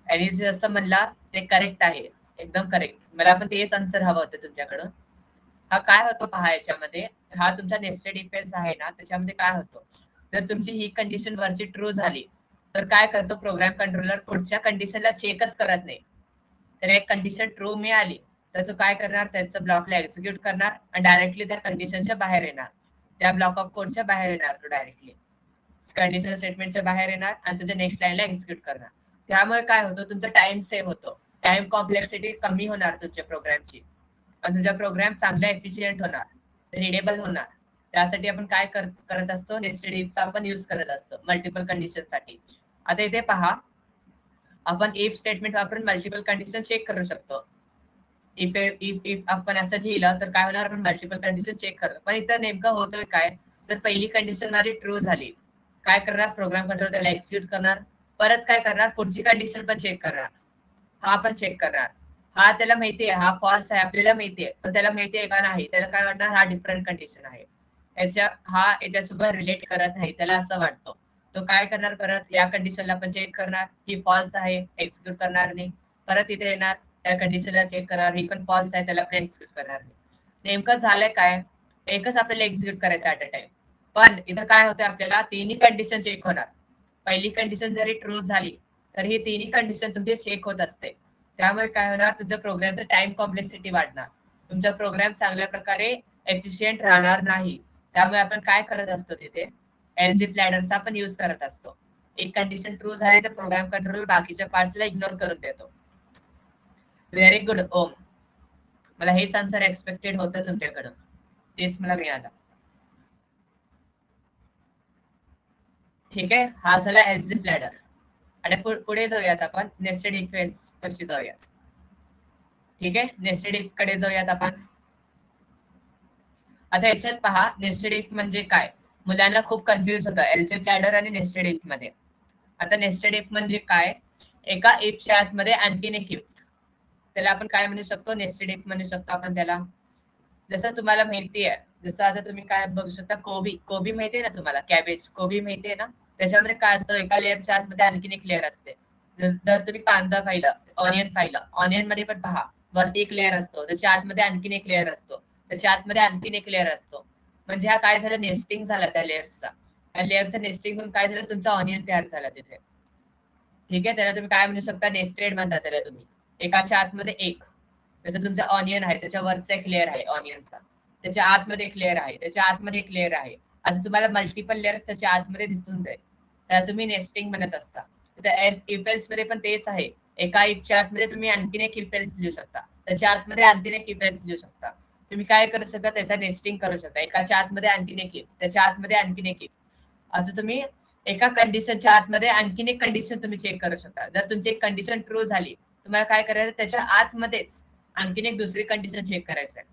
[SPEAKER 1] आणि जसं म्हणला ते करेक्ट आहे, एकदम करेक्ट. मला पण तेच आन्सर हवं होतं तुमच्याकडं. हा काय होतो पहा, याच्यामध्ये हा तुमचा नेस्टेड इफ एल्स आहे ना, त्याच्यामध्ये काय होतं, जर तुमची ही कंडिशन वरची ट्रू झाली तर काय करतो प्रोग्राम कंट्रोलर, पुढच्या कंडिशनला चेकच करत नाही. तर एक कंडिशन ट्रू मिळाली तर तो काय करणार, त्याचं ब्लॉकला एक्झिक्यूट करणार आणि डायरेक्टली त्या कंडिशनच्या बाहेर येणार, त्या ब्लॉक ऑफ कोडच्या बाहेर येणार, तो डायरेक्टली कंडिशन स्टेटमेंटच्या बाहेर येणार आणि तुमच्या नेक्स्ट लाईनला एक्झिक्यूट करणार. त्यामुळे काय होतं, तुमचा टाइम सेव्ह होतो, टाइम कॉम्प्लेक्सिटी कमी होणार तुमच्या प्रोग्रामची आणि तुझा प्रोग्राम चांगला एफिशियंट होणार, रिडेबल होणार. त्यासाठी आपण काय करत असतो, नेस्टेड इफचा आपण यूज करत असतो मल्टिपल कंडिशन साठी. आता इथे पहा, आपण इफ स्टेटमेंट वापरून मल्टिपल कंडिशन चेक करू शकतो. इफ इफ इफ आपण असं लिहिलं तर काय होणार, आपण मल्टिपल कंडिशन चेक करतो. पण इथं नेमकं होतोय काय, जर पहिली कंडिशन माझी ट्रू झाली, काय करणार प्रोग्राम कंट्रोलर, त्याला एक्झिक्यूट करणार, परत काय करणार, पुढची कंडिशन पण चेक करणार, हा पण चेक करणार. हा त्याला माहितीये हा फॉल्स आहे, आपल्याला माहितीये, पण त्याला माहितीये का नाही, त्याला काय वाटणार, हा डिफरंट कंडिशन आहे, हा याच्यासोबत रिलेट करत नाही, त्याला असं वाटतं. तो काय करणार, परत या कंडिशनला पण चेक करणार, ही फॉल्स आहे, एक्झिक्यूट करणार नाही, परत इथे येणार, त्या कंडिशनला चेक करणार, ही पण फॉल्स आहे, त्याला पण एक्झिक्यूट करणार नाही. नेमकं झालंय काय, एकच आपल्याला एक्झिक्यूट करायचं ऍट अ टाइम, पण इथं काय होतं, आपल्याला तिन्ही कंडिशन चेक होणार. पहिली कंडिशन जरी ट्रू झाली तर ही तिन्ही कंडिशन तुमची चेक होत असते. त्यामुळे काय होणार, तुमच्या प्रोग्रामचं टाइम कॉम्प्लेक्सिटी वाढणार, तुमचा प्रोग्राम चांगल्या प्रकारे एफिशियंट राहणार नाही. त्यामुळे आपण काय करत असतो, तिथे एल्जिफ लॅडरचा पण यूज करत असतो. एक कंडिशन ट्रू झाली तर प्रोग्राम कंट्रोल बाकीच्या पार्ट्सला इग्नोर करून देतो. व्हेरी गुड ओम, मला हेच आन्सर एक्सपेक्टेड होतं तुमच्याकडं, तेच मला मिळालं. ठीक आहे, हा झाला एल्जिफ लॅडर. आणि पुढे जाऊयात आपण, नेस्टेड इफ एल्स कशी जाऊयात. ठीक आहे, नेस्टेड इफ कडे जाऊयात आपण. आता याच्यात पहा, नेस्टेड इफ म्हणजे काय, मुलांना खूप कन्फ्युज होतं एल्जिफ लॅडर आणि नेस्टेड इफ मध्ये. आता नेस्टेड इफ म्हणजे काय, एका इफच्या आतमध्ये आणखीन एक इफ, त्याला आपण काय म्हणू शकतो, नेस्टेड इफ म्हणू शकतो आपण त्याला. जसं तुम्हाला माहिती आहे, जसं आता तुम्ही काय बघू शकता, कोबी, कोबी माहितीये ना तुम्हाला, कॅबेज, कोबी माहितीये ना, त्याच्यामध्ये काय असतं, एका लेअरच्या आतमध्ये आणखीन एक लेअर असते. जर तुम्ही कांदा पाहिला, ऑनियन पाहिलं, ऑनियन मध्ये पण पहा, वरती एक लेअर असतो, त्याच्या आतमध्ये आणखीन एक लेअर असतो, त्याच्या आतमध्ये आणखीन एक लेअर असतो. म्हणजे हा काय झालं, नेस्टिंग झाला त्या लेअर्सचा. त्या लेअरचं नेस्टिंग होऊन काय झालं, तुमचा ऑनियन तयार झाला तिथे. ठीक आहे, त्याला तुम्ही काय म्हणू शकता, नेस्टेड म्हणता त्याला तुम्ही. एकाच्या आतमध्ये एक, जसं तुमचं ऑनियन आहे, त्याच्या वरचा एक लेअर आहे ऑनियनचा, त्याच्या आतमध्ये एक लेअर आहे, त्याच्या आतमध्ये एक लेअर आहे, असं तुम्हाला मल्टिपल लेअर्स त्याच्या आतमध्ये दिसून जाईल, त्याला तुम्ही नेस्टिंग म्हणत असता. इफ एल्स मध्ये पण तेच आहे, एका इफच्या आतमध्ये तुम्ही आणखीन एक इफ एल्स लिहू शकता, त्याच्या आतमध्ये आणखीन एक इफ एल्स लिहू शकता. तुम्ही काय करू शकता, त्याचा नेस्टिंग करू शकता, एकाच्या आतमध्ये आणखीन एक इफ, त्याच्या आतमध्ये आणखीन एक इफ, असं तुम्ही एका कंडिशनच्या आतमध्ये आणखीन एक कंडिशन तुम्ही चेक करू शकता. जर तुमची एक कंडिशन ट्रू झाली, तुम्हाला काय करायचं, त्याच्या आतमध्येच आणखीन एक दुसरी कंडिशन चेक करायचं आहे,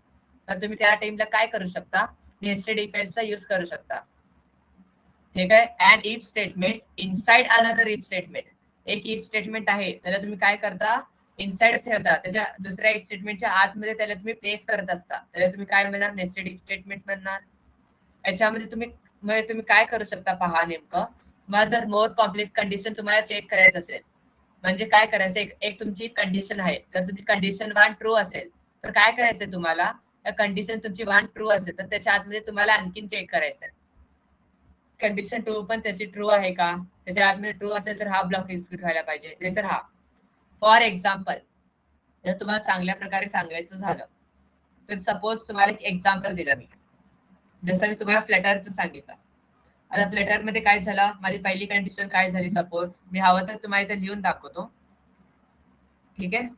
[SPEAKER 1] तर तुम्ही त्या टाइमला काय करू शकता, नेस्टेड इफ एल्सचा यूज करू शकता. ठीक आहे, and if statement inside another if statement, एक इफ स्टेटमेंट आहे, त्याला तुम्ही काय करता, इनसाइड ठेवता, त्याच्या दुसऱ्या इफ स्टेटमेंटच्या आतमध्ये त्याला तुम्ही प्लेस करत असता, त्याला तुम्ही काय म्हणणार, नेस्टेड इफ स्टेटमेंट म्हणणार. याच्यामध्ये तुम्ही काय करू शकता पहा, नेमकं तुम्हाला जर मोर कॉम्प्लेक्स कंडिशन तुम्हाला चेक करायचं असेल, म्हणजे काय करायचं, एक तुमची कंडिशन आहे, जर तुमची कंडिशन 1 ट्रू असेल तर काय करायचंय तुम्हाला, कंडिशन तुमची 1 ट्रू असेल तर त्याच्या आतमध्ये तुम्हाला आणखीन चेक करायचंय कंडिशन 2 पण त्याची ट्रू आहे का, त्याच्या आतमध्ये ट्रू असेल तर हा ब्लॉक एक्झिक्यूट व्हायला पाहिजे, नाहीतर हा. फॉर एक्झाम्पल जर तुम्हाला चांगल्या प्रकारे सांगायचं झालं तर सपोज तुम्हाला एक एक्झाम्पल दिलं मी, जसं मी तुम्हाला फ्लटरचं सांगितलं. आता फ्लटर मध्ये काय झालं, माझी पहिली कंडिशन काय झाली, सपोज मी हवं तर तुम्हाला इथे लिहून दाखवतो. ठीक आहे,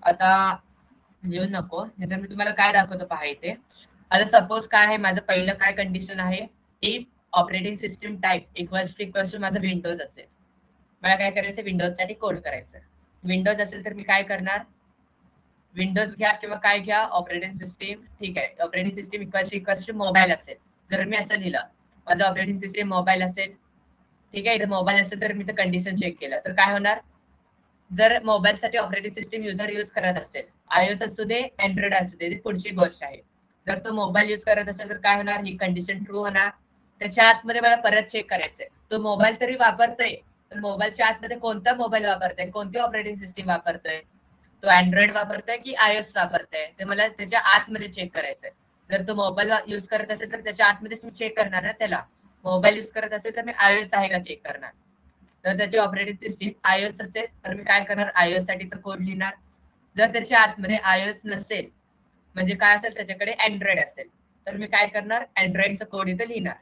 [SPEAKER 1] आता लिहून नको, नाहीतर मी तुम्हाला काय दाखवतो पहा इथे. आता सपोज काय आहे, माझं पहिलं काय कंडिशन आहे, if operating system type equals to माझं विंडोज असेल. मला काय करायचं, विंडोज साठी कोड करायचं. विंडोज असेल तर मी काय करणार, विंडोज घ्या किंवा काय घ्या, ऑपरेटिंग सिस्टीम. ठीक आहे, operating system equals to mobile असेल, जर मी असं लिहिलं माझं ऑपरेटिंग सिस्टीम मोबाईल असेल. ठीक आहे, इथे मोबाईल असेल तर मी तर कंडिशन चेक केलं तर काय होणार, जर मोबाईल साठी ऑपरेटिंग सिस्टीम युजर यूज करत असेल, आयओएस असू दे अँड्रॉइड असू दे, ती पुढची गोष्ट आहे. जर तो मोबाईल यूज करत असेल तर काय होणार, ही कंडिशन ट्रू होणार. त्याच्या आतमध्ये मला परत चेक करायचंय, तो मोबाईल तरी वापरतोय तर मोबाईलच्या आतमध्ये कोणता मोबाईल वापरतोय, कोणती ऑपरेटिंग सिस्टीम वापरतोय, तो अँड्रॉइड वापरतोय की आयओएस वापरतोय, ते मला त्याच्या आतमध्ये चेक करायचंय. जर तो मोबाईल युज करत असेल तर त्याच्या आतमध्येच मी चेक करणार ना त्याला. मोबाईल युज करत असेल तर मी आयओएस आहे का चेक करणार. तर त्याची ऑपरेटिंग सिस्टीम आयओएस असेल तर मी काय करणार, आयओएस साठीचा कोड लिहिणार. जर त्याच्या आतमध्ये आयओएस नसेल, म्हणजे काय असेल त्याच्याकडे अँड्रॉइड असेल, तर मी काय करणार, अँड्रॉइडचा कोड इथे लिहिणार.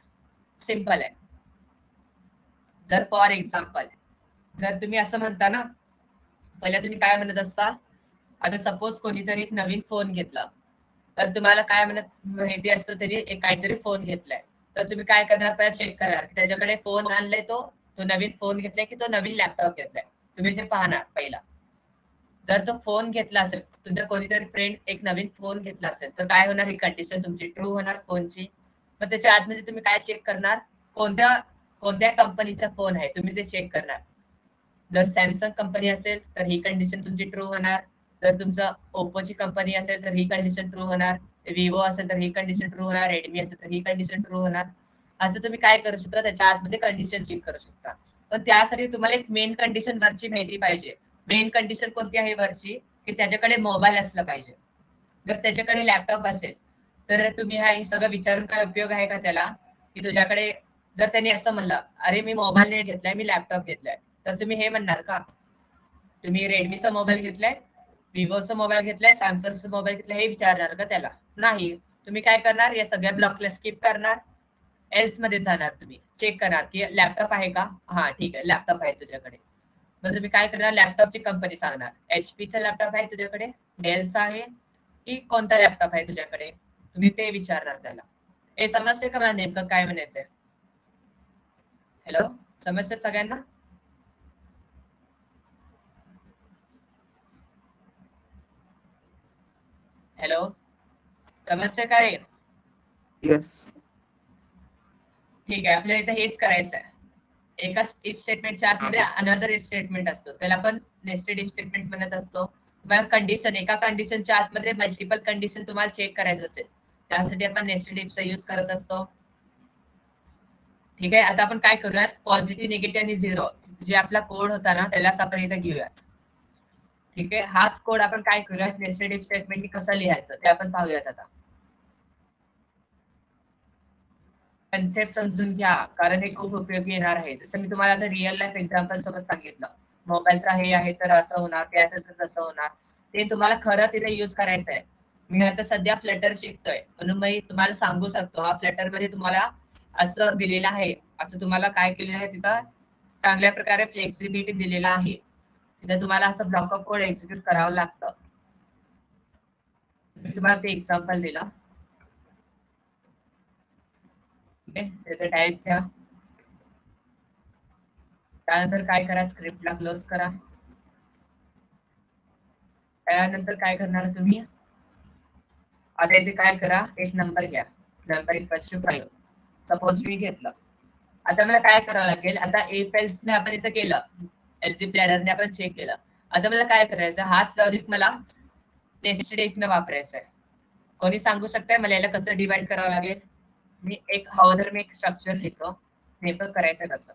[SPEAKER 1] सिंपल आहे. जर फॉर एक्झाम्पल जर तुम्ही असं म्हणता ना, पहिला तुम्ही काय म्हणत असता, आता सपोज कोणीतरी एक नवीन फोन घेतला तर तुम्हाला काय म्हणत माहिती असतं, तरी एक काहीतरी फोन घेतलाय तर तुम्ही काय करणार, पहिला चेक करणार त्याच्याकडे फोन आणलाय, तो नवीन फोन घेतलाय की तो नवीन लॅपटॉप घेतलाय, तुम्ही ते पाहणार पहिला. जर तो फोन घेतला असेल, तुमच्या कोणीतरी फ्रेंड एक नवीन फोन घेतला असेल तर काय होणार, ही कंडिशन तुमची ट्रू होणार फोनची. मग त्याच्या आतमध्ये तुम्ही काय चेक करणार, कोणत्या कोणत्या कंपनीचा फोन आहे तुम्ही ते चेक करणार. जर सॅमसंग कंपनी असेल तर ही कंडिशन तुमची ट्रू होणार. जर तुमचं ओप्पोची कंपनी असेल तर ही कंडिशन ट्रू होणार. विवो असेल तर ही कंडिशन ट्रू होणार. रेडमी असेल तर ही कंडिशन ट्रू होणार. असं तुम्ही काय करू शकता, त्याच्या आतमध्ये कंडिशन चेक करू शकता. पण त्यासाठी तुम्हाला एक मेन कंडिशन वरची माहिती पाहिजे. मेन कंडिशन कोणती आहे वरची, की त्याच्याकडे मोबाईल असला पाहिजे. जर त्याच्याकडे लॅपटॉप असेल तर तुम्ही हा हे सगळं विचारून काय उपयोग आहे का त्याला, की तुझ्याकडे जर त्यांनी असं म्हणलं, अरे मी मोबाईल नाही घेतलाय, मी लॅपटॉप घेतलाय, तर तुम्ही हे म्हणणार का, तुम्ही रेडमीचा मोबाईल घेतलाय, विवोचा मोबाईल घेतलाय, सॅमसंगचा मोबाईल घेतलाय, हे विचारणार का त्याला, नाही. तुम्ही काय करणार, या सगळ्या ब्लॉकला स्किप करणार, एल्स मध्ये जाणार, तुम्ही चेक करणार की लॅपटॉप आहे का, हा ठीक आहे लॅपटॉप आहे तुझ्याकडे. मग तुम्ही काय करणार, लॅपटॉपची कंपनी सांगणार, एचपीचा लॅपटॉप आहे तुझ्याकडे, डेलचा आहे की कोणता लॅपटॉप आहे तुझ्याकडे, तुम्ही ते विचारणार त्याला. हे समजते का मला नेमकं काय म्हणायचंय. हॅलो, समजते सगळ्यांना. हॅलो, समस्या काय आहे?
[SPEAKER 3] येस.
[SPEAKER 1] ठीक आहे, आपल्याला इथे हेच करायचं आहे. एकाच इफ स्टेटमेंटच्या आतमध्ये अनदर इफ स्टेटमेंट असतो, त्याला आपण नेस्टेड इफ स्टेटमेंट म्हणत असतो. तुम्हाला कंडिशन, एका कंडिशनच्या आतमध्ये मल्टिपल कंडिशन तुम्हाला चेक करायचं असेल, त्यासाठी आपण नेस्टेड इफचा यूज करत असतो. ठीक आहे, आता आपण काय करूयात, पॉझिटिव्ह, निगेटिव्ह आणि झिरो जे आपला कोड होता ना, त्यालाच आपण इथे घेऊयात. ठीक आहे, हाच कोड आपण काय करूयात, नेस्टेड इफ स्टेटमेंट कसं लिहायचं ते आपण पाहूयात. आता कन्सेप्ट समजून घ्या, कारण हे खूप उपयोगी येणार आहे. जसं मी तुम्हाला आता रिअल लाईफ एक्झाम्पल सोबत सांगितलं, मोबाईलचा हे आहे तर असं होणार, ते असेल तर तसं होणार, ते तुम्हाला खरं तिथे युज करायचं आहे. मी आता सध्या फ्लटर शिकतोय म्हणून मी तुम्हाला सांगू शकतो, हा फ्लटर मध्ये तुम्हाला असं दिलेलं आहे, असं तुम्हाला काय केलेलं आहे तिथं, चांगल्या प्रकारे फ्लेक्सिबिलिटी दिलेला आहे. तिथे तुम्हाला असं ब्लॉक ऑफ कोड एक्झिक्यूट करावं लागतं. मी तुम्हाला ते एक्झाम्पल दिलं. त्याचा टाईप घ्या, त्यानंतर काय करा, स्क्रिप्टला क्लोज करा. त्यानंतर काय करणार तुम्ही, आता इथे काय करा, एक नंबर घ्या, नंबर इक्वल्स टू 5 सपोज मी घेतलं. आता मला काय करावं लागेल, आता इफ एल्स ने आपण इथं केलं, एलजी प्लॅनरने आपण चेक केलं. आता मला काय करायचं, हाच लॉजिक मला नेस्टेड इफ ने वापरायचा आहे. कोणी सांगू शकताय मला याला कसं डिवाइड करावं लागेल. मी एक हवं तर मी एक स्ट्रक्चर लिहितो, नेमकं करायचं कसं.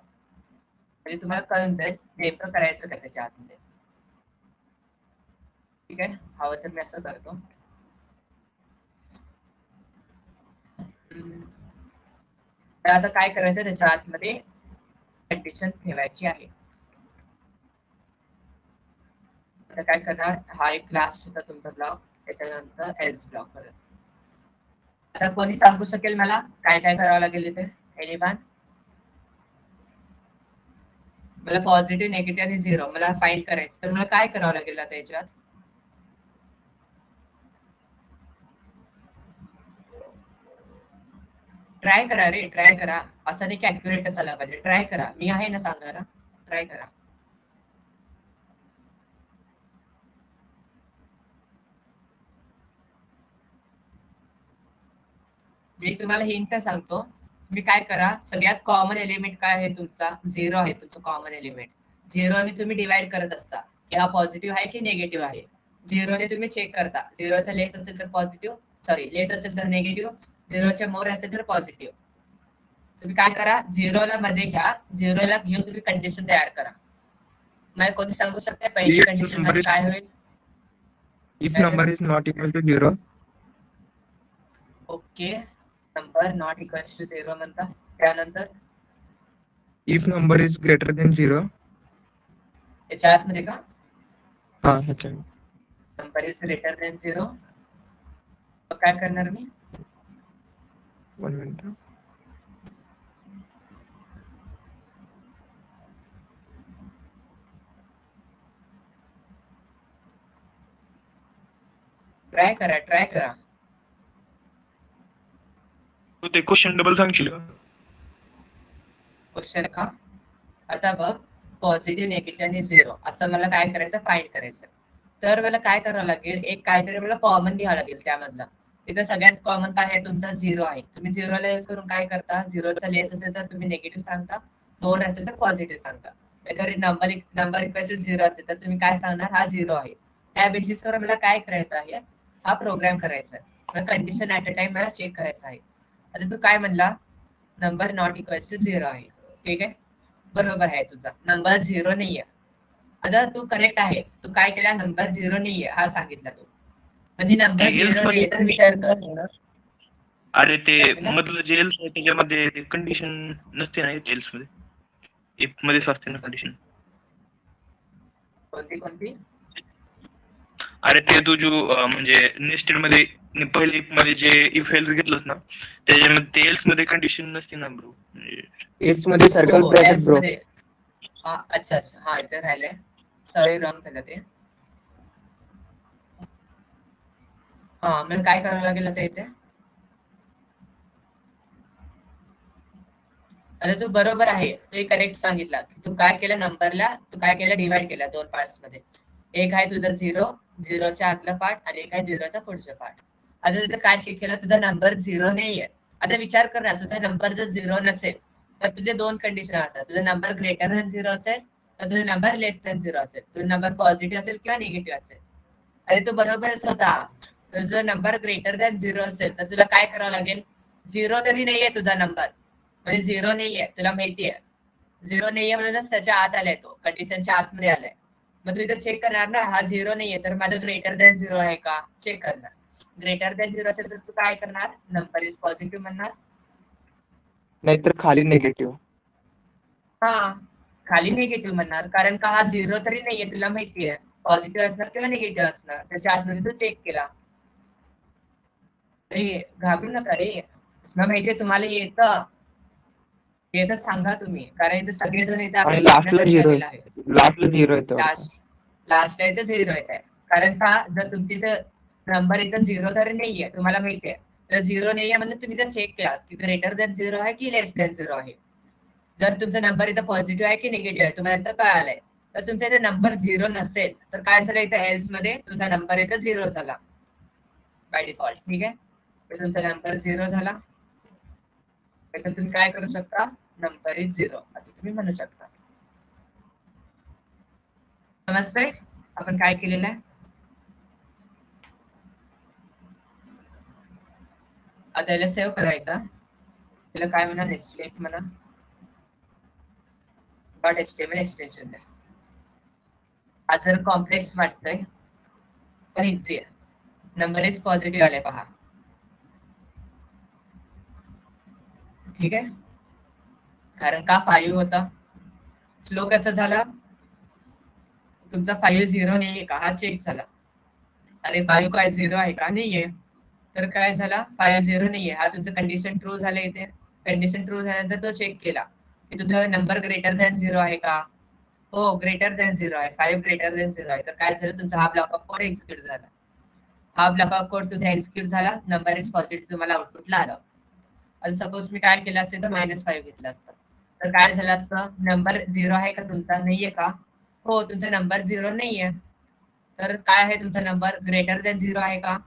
[SPEAKER 1] म्हणजे तुम्हाला कळून जाईल नेमकं करायचं का त्याच्या आतमध्ये. ठीक आहे, हवं तर मी असं करतो. तर आता काय करायचं, त्याच्या आतमध्ये कंडिशन ठेवायची आहे. आता काय करणार, हा एक लास्ट होता तुमचा ब्लॉक, त्याच्यानंतर एल्स ब्लॉक करत. आता कोणी सांगू शकेल मला काय काय करावं लागेल इथे? एनिवन? मला पॉझिटिव्ह, निगेटिव्ह आणि झिरो मला फाइंड करायचं, तर मला काय करावं लागेल आता याच्यात? ट्राय करा रे, ट्राय करा. असं नाही की ऍक्युरेट असायला पाहिजे. ट्राय करा, मी आहे ना सांगायला. ट्राय करा. मी तुम्हाला हिंट सांगतो. तुम्ही काय करा, सगळ्यात कॉमन एलिमेंट काय आहे तुमचा? झिरो आहे तुमचं कॉमन एलिमेंट. झिरोने तुम्ही डिवाइड करत असता की हा पॉझिटिव्ह आहे की निगेटिव्ह आहे. झिरोने तुम्ही चेक करता, झिरोचा लेस असेल तर पॉझिटिव्ह, सॉरी लेस असेल तर निगेटिव्ह, झिरोच्या मोर असेल तर पॉझिटिव्ह. तुम्ही काय करा, झिरोला मध्ये घ्या, झिरोला घेऊन तुम्ही कंडिशन तयार करा. मला कोणी सांगू शकते पहिली कंडिशन मध्ये काय होईल?
[SPEAKER 3] If number is not equal to 0,
[SPEAKER 1] okay, number not equal to zero म्हणता. त्यानंतर
[SPEAKER 3] if number is greater than 0,
[SPEAKER 1] याच्या आतमध्ये का
[SPEAKER 3] ह्याच्या
[SPEAKER 1] number is greater than zero, काय करणार मी?
[SPEAKER 3] 1 minute.
[SPEAKER 1] ट्राय करा, ट्राय करा.
[SPEAKER 2] तू ते क्वेश्चन डबल सांगशील का?
[SPEAKER 1] क्वेश्चन का? आता बघ, पॉझिटिव्ह, निगेटिव्ह आणि झिरो असं मला काय करायचं, फाइंड करायचं. तर मला काय करावं लागेल, एक काहीतरी मला कॉमन घ्यावं लागेल त्यामधलं. तिथं सगळ्यात कॉमन काय आहे तुमचा? झिरो आहे. तुम्ही झिरोला यूज करून काय करता, झिरोचा लेस असेल तर तुम्ही निगेटिव्ह सांगता, मोर असेल तर पॉझिटिव्ह सांगता. जर नंबर इक्वल टू झिरो असेल तर तुम्ही काय सांगणार, हा झिरो आहे. त्या बेसिसवर मला काय करायचं आहे, हा प्रोग्राम करायचा आहे. कंडिशन ऍट अ टाइम मला चेक करायचं आहे. आता तू काय म्हणला, number not equal to zero आहे. ठीक आहे, बरोबर आहे तुझा, नंबर झिरो नाहीये. आता तू करेक्ट आहे, तू काय केला, नंबर झिरो नाहीये हा सांगितला तू, म्हणजे नंबर
[SPEAKER 2] ते एल्स
[SPEAKER 1] झिरो
[SPEAKER 2] मध्ये
[SPEAKER 1] नाहीये तर विचार कर.
[SPEAKER 2] अरे ते
[SPEAKER 1] काय केलं?
[SPEAKER 2] मधलं जे एल्स आहे त्याच्यामध्ये ते कंडिशन नसते ना एल्स मध्ये, इफ मध्येच असते ना कंडिशन.
[SPEAKER 1] कोणती कोणती?
[SPEAKER 2] अरे ते तू जो म्हणजे नेस्टेड मध्ये पहिले इफ मध्ये जे इफ एल्स घेतलंस ना त्याच्यामध्ये ते एल्स मध्ये कंडिशन नसते ना ब्रो.
[SPEAKER 3] Else मध्ये सर्कल
[SPEAKER 1] हो,
[SPEAKER 3] ब्रॅकेट
[SPEAKER 1] else
[SPEAKER 3] ब्रो.
[SPEAKER 1] मध्ये. हा, अच्छा अच्छा, हा इथे राहिलंय, सॉरी रॉंग झालं ते. हा, मला काय करावं लागेल आता इथे? अरे तू बरोबर आहे, तू करेक्ट सांगितलं. तू काय केलं, नंबरला तू काय केलं, डिवाइड केला दोन पार्ट्स मध्ये. एक आहे तुझा झिरो, झिरोच्या आतला पार्ट, आणि एक आहे झिरोचा पुढचा पार्ट. आता तिथे काय चेक केलं, तुझा नंबर झिरो नाहीये. आता विचार कर ना, तुझा नंबर जर झिरो नसेल तर तुझे दोन कंडिशन असतात. तुझा नंबर ग्रेटर दॅन झिरो असेल तर तुझा नंबर लेस दॅन झिरो असेल. तुझा नंबर पॉझिटिव्ह असेल किंवा निगेटिव्ह असेल. अरे तू बरोबरच होता. तर तुझा नंबर ग्रेटर दॅन झिरो असेल तर तुला काय करावं लागेल, झिरो तरी नाहीये तुझा नंबर, म्हणजे झिरो नाहीये, तुला माहितीये झिरो नाहीये म्हणूनच त्याच्या आत आलाय, तो कंडिशनच्या आतमध्ये आलाय. मग तू इथे चेक करणार ना, हा झिरो नाहीये तर माझं ग्रेटर दॅन झिरो आहे का, चेक करणार. ग्रेटर दॅन झिरो असेल तर तू काय करणार, नंबर इज पॉझिटिव्ह म्हणणार.
[SPEAKER 3] नाहीतर खाली निगेटिव्ह.
[SPEAKER 1] हा, खाली निगेटिव्ह म्हणणार, कारण का हा झिरो तरी नाहीये, तुला माहितीये पॉझिटिव्ह असणार किंवा निगेटिव्ह असणार, त्याच्या आतमध्ये तू चेक केला. अरे घाबरू नका रे, मला माहितीये तुम्हाला येतं, येतं सांगा तुम्ही, कारण इथे सगळेजण इथे
[SPEAKER 3] आणि
[SPEAKER 1] आपल्या
[SPEAKER 3] लास्टला
[SPEAKER 1] शिकण्यासाठी
[SPEAKER 3] 0
[SPEAKER 1] आलेला आहे.
[SPEAKER 3] लास्टला 0 येतो वाटतं.
[SPEAKER 1] लास्ट आहे तर झिरो आहे. कारण का, जर तुमची नंबर इथं झिरो तरी नाहीये, तुम्हाला माहितीये तर झिरो नाहीये म्हणजे तुम्ही जर चेक केला की ग्रेटर दॅन झिरो आहे की लेस दॅन झिरो आहे. जर तुमचा नंबर इथं पॉझिटिव्ह आहे की निगेटिव्ह आहे तुम्हाला इथं कळालंय. तर तुमचा इथे नंबर झिरो नसेल तर काय झालं, इथं एल्स मध्ये तुमचा नंबर इथं झिरो झाला बाय डिफॉल्ट. ठीक आहे, तर तुमचा नंबर झिरो झाला, तर तुम्ही काय करू शकता, नंबर इज झिरो असं तुम्ही म्हणू शकता. समजतंय आपण काय केलेलं आहे? आता याला सेव्ह करायचा, त्याला काय म्हणा, नेक्स्ट म्हणा. .html एक्सटेन्शन द्या. हा जर कॉम्प्लेक्स वाटतोय पण इझी आहे. नंबर इज पॉझिटिव्ह आले पहा. ठीक आहे, कारण का 5 होता. फ्लो कसा झाला, तुमचा 5 0 नाहीये का हा चेक झाला. अरे 5 काय 0 आहे का, नाहीये. तर काय झाला, 5 0 नाहीये, हा तुमचं कंडिशन ट्रू झालं. इथे कंडिशन ट्रू झाल्यानंतर तो चेक केला की तुमचा नंबर ग्रेटर दॅन 0 आहे का. हो, ग्रेटर दॅन 0 आहे. 5 ग्रेटर दॅन 0 आहे. तर काय झालं, तुमचा हा ब्लॉक ऑफ कोड एक्झिक्यूट झाला. हा ब्लॉक ऑफ कोड तुमचा एक्झिक्यूट झाला. नंबर इज पॉझिटिव्ह तुम्हाला आउटपुटला आलं. आता सपोज मी काय केलं असेल तर -5 घेतलं असतं, तर काय झालं असतं, नंबर 0 आहे का तुमचा, नाहीये का. हो, तुमचा नंबर 0 नाहीये. तर काय आहे, तुमचा नंबर ग्रेटर दॅन 0 आहे का,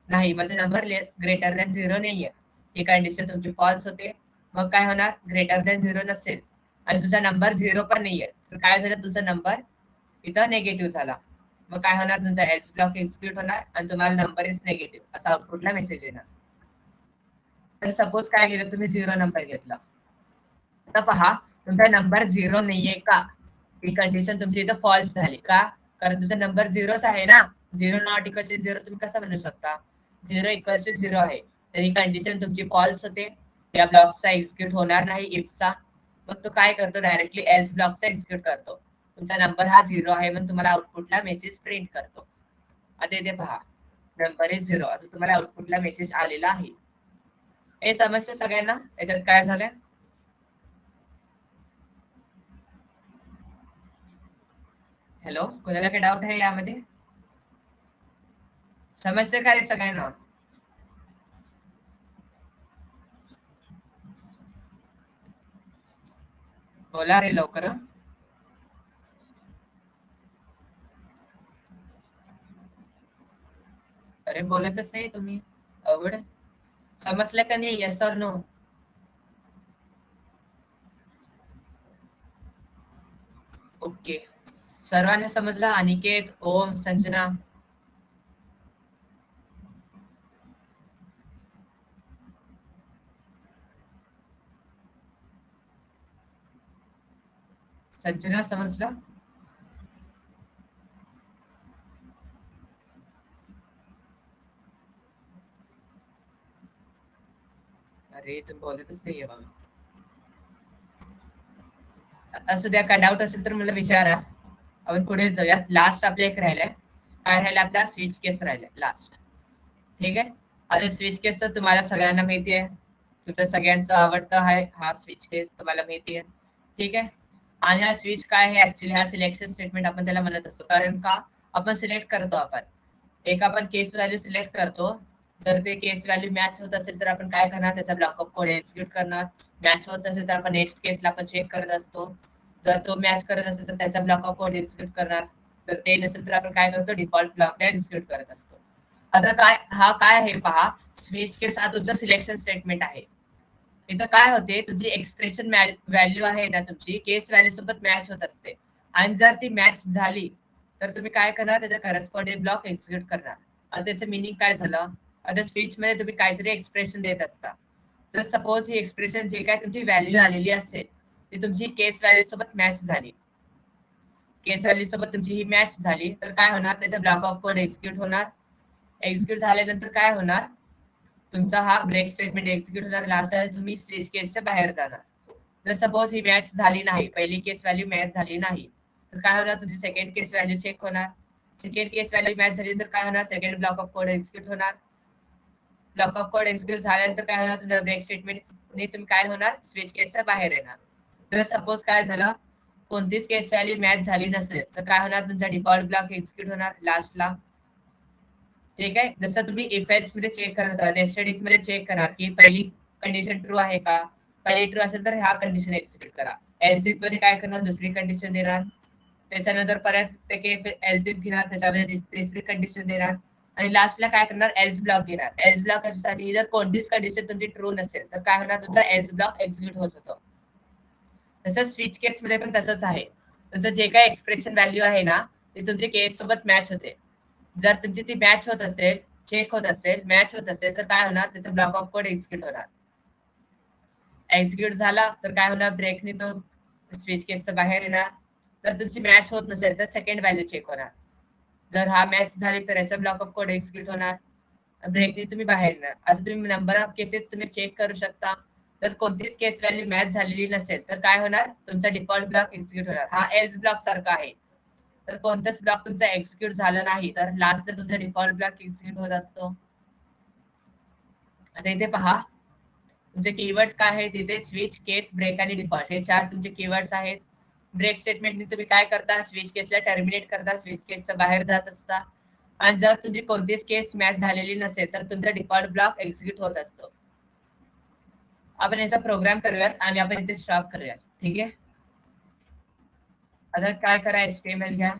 [SPEAKER 1] नाही. माझा नंबर लेस ग्रेटर दॅन 0 नाहीये. ही कंडिशन तुमची फॉल्स होते. मग काय होणार, ग्रेटर दॅन 0 नसेल आणि तुझा नंबर 0 पण नाहीये, तर काय झालं, तुमचा नंबर इथं निगेटिव्ह झाला. मग काय होणार, तुमचा एल्स ब्लॉक एक्झिक्यूट होणार आणि तुम्हाला नंबर इज निगेटिव्ह असा आउटपुटला मेसेज येणार. तर सपोज काय केलं, तुम्ही 0 नंबर घेतला. आता पहा, तुमचा नंबर 0 नाहीये का, ही कंडिशन तुमची इथं फॉल्स झाली का, कारण तुमचा नंबर 0च आहे ना. 0 नॉट इक्वल टू 0 तुम्ही कसं म्हणू शकता, 0 इक्वल टू 0 आहे. तर ही कंडिशन तुमची फॉल्स होते. त्या ब्लॉकचा एक्झिक्यूट होणार नाही इफचा. मग तो काय करतो, डायरेक्टली एल्स ब्लॉकचा एक्झिक्यूट करतो. तुमचा नंबर हा 0 आहे म्हणून तुम्हाला आउटपुटला मेसेज प्रिंट करतो. आता इथे पहा, नंबर इज 0 असं तुम्हाला आउटपुटला मेसेज आलेला आहे. हे समजतं सगळ्यांना, याच्यात काय झालंय. हॅलो, कोणाला काही डाऊट आहे यामध्ये, समजते का रे सगळ्यांना. बोला रे लवकर. अरे बोलतच नाही तुम्ही, अवघड. समजलं का नाही, येस और नो. ओके, सर्वांना समजलं. अनिकेत, ओम, संजना. संजना समजलं. अरे तुम्ही बोलतच नाहीये बाबा. असं द्या, काय डाऊट असेल तर मला विचारा. आपण पुढे जाऊयात. लास्ट आपल्या एक राहिलाय, काय राहिला आपला, स्विच केस राहिलाय लास्ट. ठीक आहे, आता स्विच केस तर तुम्हाला सगळ्यांना माहिती आहे. तुमचं सगळ्यांचं आवडतं आहे हा स्विच केस, तुम्हाला माहिती आहे. ठीक आहे, आणि हा स्विच काय आहे, ऍक्च्युली हा सिलेक्शन स्टेटमेंट आपण त्याला म्हणत असतो. कारण का, आपण सिलेक्ट करतो, आपण केस व्हॅल्यू सिलेक्ट करतो. जर ते केस व्हॅल्यू मॅच होत असेल तर आपण काय करणार, त्याचा ब्लॉक ऑफ कोड एक्झिक्यूट करणार. मॅच होत असेल तर आपण नेक्स्ट केसला आपण चेक करत असतो. जर तो मॅच करत असेल तर त्याचा ब्लॉक ऑफ कोड एक्झिक्यूट करणार. तर ते नसेल तर आपण काय करतो, डिफॉल्ट ब्लॉकला एक्झिक्यूट करत असतो. आता काय आहे पहा, स्विच केस हा तुमचा सिलेक्शन स्टेटमेंट आहे. इथं काय होते, तुमची एक्सप्रेशन व्हॅल्यू आहे ना, तुमची केस व्हॅल्यू सोबत मॅच होत असते. आणि जर ती मॅच झाली तर तुम्ही काय करणार, त्याचा करस्पॉन्डिंग ब्लॉक एक्झिक्यूट करणार. आता त्याचं मिनिंग काय झालं, आता स्पीच मध्ये तुम्ही काहीतरी एक्सप्रेशन देत असता. तर सपोज ही एक्सप्रेशन जे काय तुमची व्हॅल्यू आलेली असेल ती तुमची केस व्हॅल्यू सोबत मॅच झाली. केस व्हॅल्यू सोबत तुमची ही मॅच झाली तर काय होणार, त्याचा ब्लॉक ऑफ कोड एक्झिक्यूट होणार. एक्झिक्यूट झाल्यानंतर काय होणार, तुमचा हा ब्रेक स्टेटमेंट एक्झिक्यूट होणार. लास्ट तुम्ही स्विच केसच्या बाहेर जाणार. तर सपोज ही मॅच झाली नाही, पहिली केस व्हॅल्यू मॅच झाली नाही, तर काय होणार, तुमची सेकंड केस व्हॅल्यू चेक होणार. सेकंड केस व्हॅल्यू मॅच झाली तर काय होणार, second block of code execute होणार. ब्लॉक ऑफ कोड एक्झिक्यूट झाल्यानंतर काय होणार, तुमच्या ब्रेक स्टेटमेंट तुम्ही काय होणार, स्विच केसच्या बाहेर येणार. तर सपोज काय झालं, कोणतीच केस व्हॅल्यू मॅच झाली नसेल तर काय होणार, तुमचा डिफॉल्ट ब्लॉक एक्झिक्यूट होणार लास्टला. ठीक आहे, जसं तुम्ही इफ एल्स मध्ये चेक करता, नेस्टेड इफ मध्ये चेक करा की पहिली कंडिशन ट्रू आहे का. पहिली ट्रू असेल तर ह्या कंडिशन एक्झिक्यूट करा. एल्स इफ मध्ये काय करणार, दुसरी कंडिशन देणार. त्याच्यानंतर परत ते एल्स इफ घेणार, त्याच्यामध्ये तिसरी कंडिशन देणार. आणि लास्टला काय करणार, एल्स ब्लॉक घेणार. एल्स ब्लॉक कशासाठी, जर कोणतीच कंडिशन तुमची ट्रू नसेल तर काय होणार, तुमचा एल्स ब्लॉक एक्झिक्यूट होत होतो. तसंच स्विच केस मध्ये पण तसंच आहे. तुमचं जे काही एक्सप्रेशन व्हॅल्यू आहे ना, ते तुमच्या केस सोबत मॅच होते. जर तुमची ती मॅच होत असेल, चेक होत असेल, मॅच होत असेल तर काय होणार, त्याचा ब्लॉक ऑफ कोड एक्झिक्यूट होणार. एक्झिक्यूट झाला तर काय होणार, ब्रेकने तो स्विच केसचं बाहेर येणार. जर तुमची मॅच होत नसेल तर सेकंड व्हॅल्यू चेक होणार. जर हा मॅच झाली तर याचा ब्लॉक ऑफ कोड एक्झिक्यूट होणार. ब्रेकने तुम्ही बाहेर येणार. असं तुम्ही नंबर ऑफ केसेस तुम्ही चेक करू शकता. तर कोणतीच केस व्हॅल्यू मॅच झालेली नसेल तर काय होणार, तुमचा डिफॉल्ट ब्लॉक एक्झिक्यूट होणार. हा एल्स ब्लॉक सारखा आहे. तर कोणताच ब्लॉक तुमचा एक्झिक्यूट झाला नाही तर लास्टला तुमचा डिफॉल्ट ब्लॉक एक्झिक्यूट होत असतो. आता इथे पहा तुमचे कीवर्ड्स काय आहेत. इथे स्विच, केस, ब्रेक आणि डिफॉल्ट हे 4 तुमचे कीवर्ड्स आहेत. ब्रेक स्टेटमेंटने तुम्ही काय करता, स्विच केसला टर्मिनेट करता, स्विच केसच्या बाहेर जात असता. आणि जर तुमची कोणतीच केस मॅच झालेली नसेल तर तुमचा डिफॉल्ट ब्लॉक एक्झिक्यूट होत असतो. आपण याचा प्रोग्राम करूयात आणि आपण इथे स्टॉप करूयात. ठीक आहे. आता काय करा, HTML घ्या.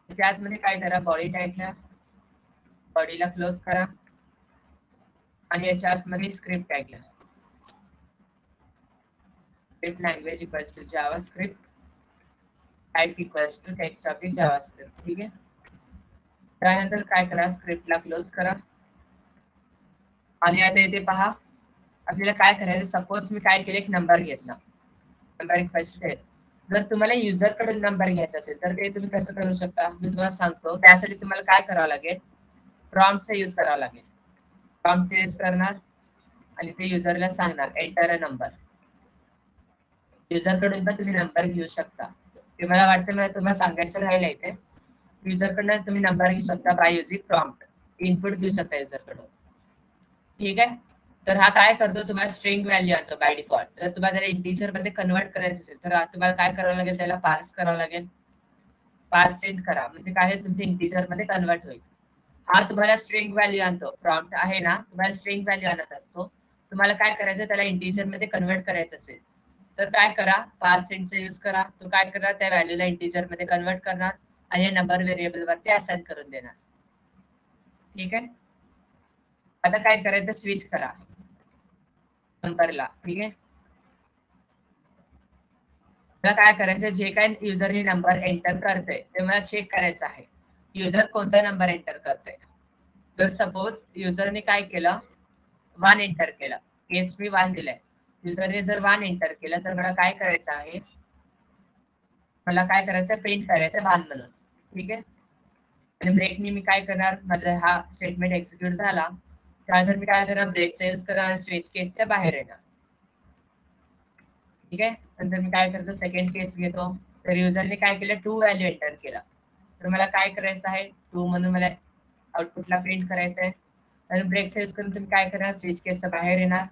[SPEAKER 1] त्याच्या आतमध्ये काय करा, बॉडी टाईपला बॉडीला क्लोज करा आणि याच्या आतमध्ये स्क्रिप्ट टॅग घ्या. Script language equals to JavaScript, type equals to text of JavaScript. ठीक आहे. त्यानंतर काय करा, स्क्रिप्टला क्लोज करा आणि आता इथे पहा आपल्याला काय करायचं. सपोज मी काय केले, एक नंबर घेतला, नंबर इक्वल्स टू 10. जर तुम्हाला युजर कडून नंबर घ्यायचा असेल तर ते तुम्ही कसं करू शकता मी तुम्हाला सांगतो. त्यासाठी तुम्हाला काय करावं लागेल, प्रॉम्प्टचा यूज करावा लागेल. प्रॉम्प्टचा यूज करणार आणि ते युजरला सांगणार एंटर अ नंबर. युजर कडून पण तुम्ही नंबर घेऊ शकता. ते मला वाटतं मला तुम्हाला सांगायचं राहिलं इथे. युजर कडून तुम्ही नंबर घेऊ शकता बाय युजिंग प्रॉम्प्ट. इनपुट घेऊ शकता युजर कडून. ठीक आहे. तर हा काय करतो, तुम्हाला स्ट्रिंग व्हॅल्यू आणतो बाय डिफॉल्ट. जर तुम्हाला त्याला इंटिजर मध्ये कन्वर्ट करायचं असेल तर तुम्हाला काय करावं लागेल, त्याला पार्स करावं लागेल. पार्स सेंड करा म्हणजे काय, तुमचे इंटिजर मध्ये कन्वर्ट होईल. हा तुम्हाला स्ट्रिंग व्हॅल्यू आणतो. प्रॉम्प्ट आहे ना, तुम्हाला स्ट्रिंग व्हॅल्यू आणत असतो. तुम्हाला काय करायचं, त्याला इंटिजर मध्ये कन्वर्ट करायचं असेल तर काय करा, पार्स सेंडचा यूज करा. तो काय करणार, त्या व्हॅल्यूला इंटिजर मध्ये कन्वर्ट करणार आणि नंबर व्हेरिएबल वरती असाइन करून देणार. ठीक आहे. आता काय करायचं, स्विच करा नंबरला. ठीक आहे. मला काय करायचं, जे काय युजरने नंबर एंटर करते ते मला चेक करायचं आहे युजर कोणता नंबर एंटर करते. जर सपोज युजरने काय केलं, 1 एंटर केलं, केस मी 1 दिलाय, युजरने जर 1 एंटर केलं तर मला काय करायचं आहे, मला काय करायचं, प्रिंट करायचं 1 म्हणून. ठीक आहे. आणि ब्रेकनी मी काय करणार, माझा हा स्टेटमेंट एक्झिक्यूट झाला त्यानंतर मी काय करणार, ब्रेकचा यूज करणार, स्विच केसच्या बाहेर येणार. ठीक आहे. नंतर मी काय करतो, सेकंड केस घेतो. तर युजरने काय केलं, 2 व्हॅल्यू एंटर केला. तर मला काय करायचं आहे, 2 म्हणून मला आउटपुटला प्रिंट करायचं आहे. आणि ब्रेकचा यूज करून तुम्ही काय करणार, स्विच केसच्या बाहेर येणार.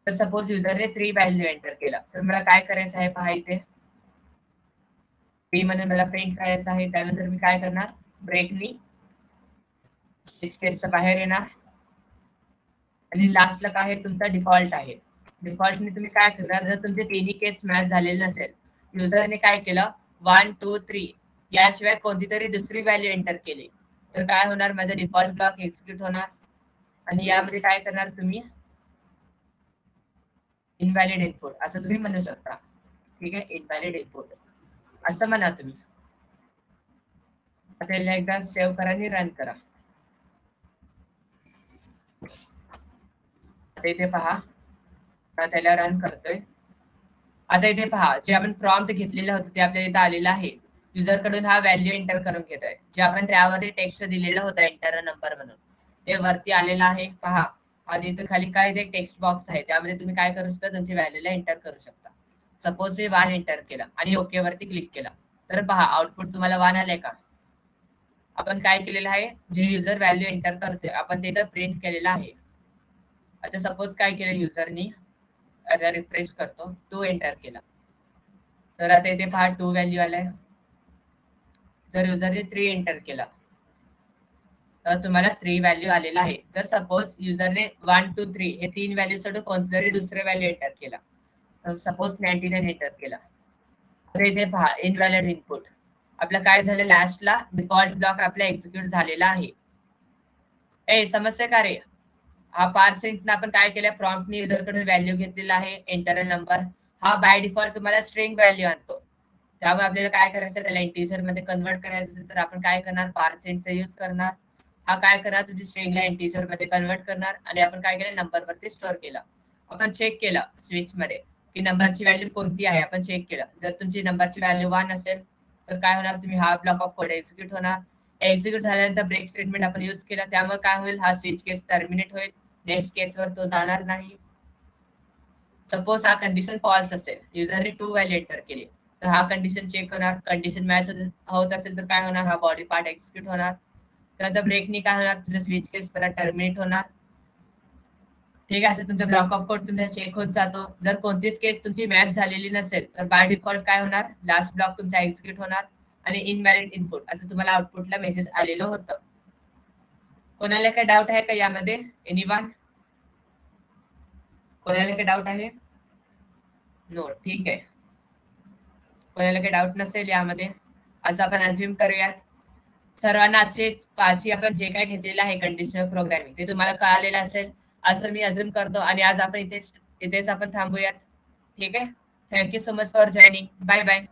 [SPEAKER 1] तर सपोज युजरने 3 व्हॅल्यू एंटर केला तर मला काय करायचं आहे, पहा इथे 3 म्हणून मला प्रिंट करायचं आहे. त्यानंतर मी काय करणार, ब्रेकनी स्विच केसच्या बाहेर येणार आणि लास्टला काय आहे, तुमचा डिफॉल्ट आहे. डिफॉल्टने तुम्ही काय करणार, जर तुमचे तिन्ही केस मॅच झालेले नसेल, युजरने काय केलं 1 2 3 याशिवाय कोणती तरी दुसरी व्हॅल्यू एंटर केली तर काय होणार, माझा डिफॉल्ट ब्लॉक एक्झिक्यूट होणार. आणि यामध्ये काय करणार तुम्ही, इनव्हॅलिड इनपुट असं तुम्ही म्हणू शकता. ठीक आहे. इनव्हॅलिड इनपुट असं म्हणा तुम्ही. आता याला एकदा सेव्ह करा आणि रन करा. आता इथे पहा, त्याला रन करतोय. आता इथे पहा, जे आपण प्रॉम्प्ट घेतलेलं होतं ते आपल्याला इथे आलेलं आहे. युजर कडून हा व्हॅल्यू एंटर करून घेतोय, जे आपण त्यामध्ये टेक्स्ट दिलेलं होतं एंटर नंबर म्हणून ते वरती आलेलं आहे. पहा आणि इथे खाली काय ते टेक्स्ट बॉक्स आहे, त्यामध्ये तुम्ही काय करू शकता, तुमची व्हॅल्यूला एंटर करू शकता. सपोज मी 1 एंटर केला आणि ओके वरती क्लिक केला तर पहा आउटपुट तुम्हाला 1 आलंय का. आपण काय केलेलं आहे, जे युजर व्हॅल्यू एंटर करतोय आपण ते प्रिंट केलेलं आहे. आता सपोज काय केलं युजरनी, आता रिफ्रेश करतो, 2 एंटर केला तर आता इथे पहा 2 व्हॅल्यू आलाय. जर युजरने 3 एंटर केला तर तुम्हाला 3 व्हॅल्यू आलेला आहे. जर सपोज युजरने 1 2 3 हे 3 व्हॅल्यू सोडून कोणतरी दुसरे व्हॅल्यू एंटर केला, सपोज 99 एंटर केला तर इथे पहा इनव्हॅलिड इनपुट. आपलं काय झालं, लास्टला डिफॉल्ट ब्लॉक आपला एक्झिक्यूट झालेला आहे. समस्या का रे, हा पार्सेंट आपण काय केलं, प्रॉम्प्टने युजर कडून व्हॅल्यू घेतलेला आहे एंटर नंबर. हा बाय डिफॉल्ट तुम्हाला स्ट्रिंग व्हॅल्यू आणतो. त्यामुळे आपल्याला काय करायचं, त्याला इंटिजर मध्ये कन्वर्ट करायचं असेल तर आपण काय करणार, पार्सेंटचा यूज करणार. हा काय करणार, तुझी स्ट्रिंगला इंटिजर मध्ये कन्वर्ट करणार आणि आपण काय केलं, नंबर वरती स्टोअर केला. आपण चेक केलं स्विच मध्ये की नंबरची व्हॅल्यू कोणती आहे, आपण चेक केलं. जर तुमची नंबरची व्हॅल्यू 1 असेल तर काय होणार, तुम्ही हा ब्लॉक ऑफ कोड एक्झिक्यूट होणार. एक्झिक्यूट झाल्यानंतर ब्रेक स्टेटमेंट आपण यूज केला, त्यामुळे काय होईल, हा स्विच केस टर्मिनेट होईल, नेक्स्ट केसवर तो जाणार नाही. सपोज हा कंडिशन फॉल्स असेल, युजरने ट्रू व्हॅल्यू एंटर केली, तर हा कंडिशन चेक होणार, कंडिशन मॅच होत असेल तर काय होणार, हा बॉडी पार्ट एक्झिक्यूट होणार. त्यानंतर ब्रेकनी काय होणार, तुझं स्विच केस परत टर्मिनेट होणार. ठीक आहे, असं तुमचा ब्लॉक ऑफ कोड तुमचा चेक होत जातो. जर कोणतीच केस तुमची मॅच झालेली नसेल तर बाय डिफॉल्ट काय होणार, लास्ट ब्लॉक तुमचा एक्झिक्यूट होणार आणि इनव्हॅलिड इनपुट असं तुम्हाला आउटपुटला मेसेज आलेलं होतं. कोणाला काही डाऊट आहे का यामध्ये? एनीवन? कोणाला काही डाऊट आहे? नो, ठीक आहे. कोणाला काही डाऊट नसेल यामध्ये, असं आपण अज्युम करूयात. सर्वांना आजचे पाचही आपण जे काय घेतलेलं आहे कंडिशनल प्रोग्रामिंग ते तुम्हाला कळालेलं असेल असं मी अज्युम करतो, आणि आज आपण इथेच आपण थांबूयात. ठीक आहे. Thank you so much for joining. Bye bye.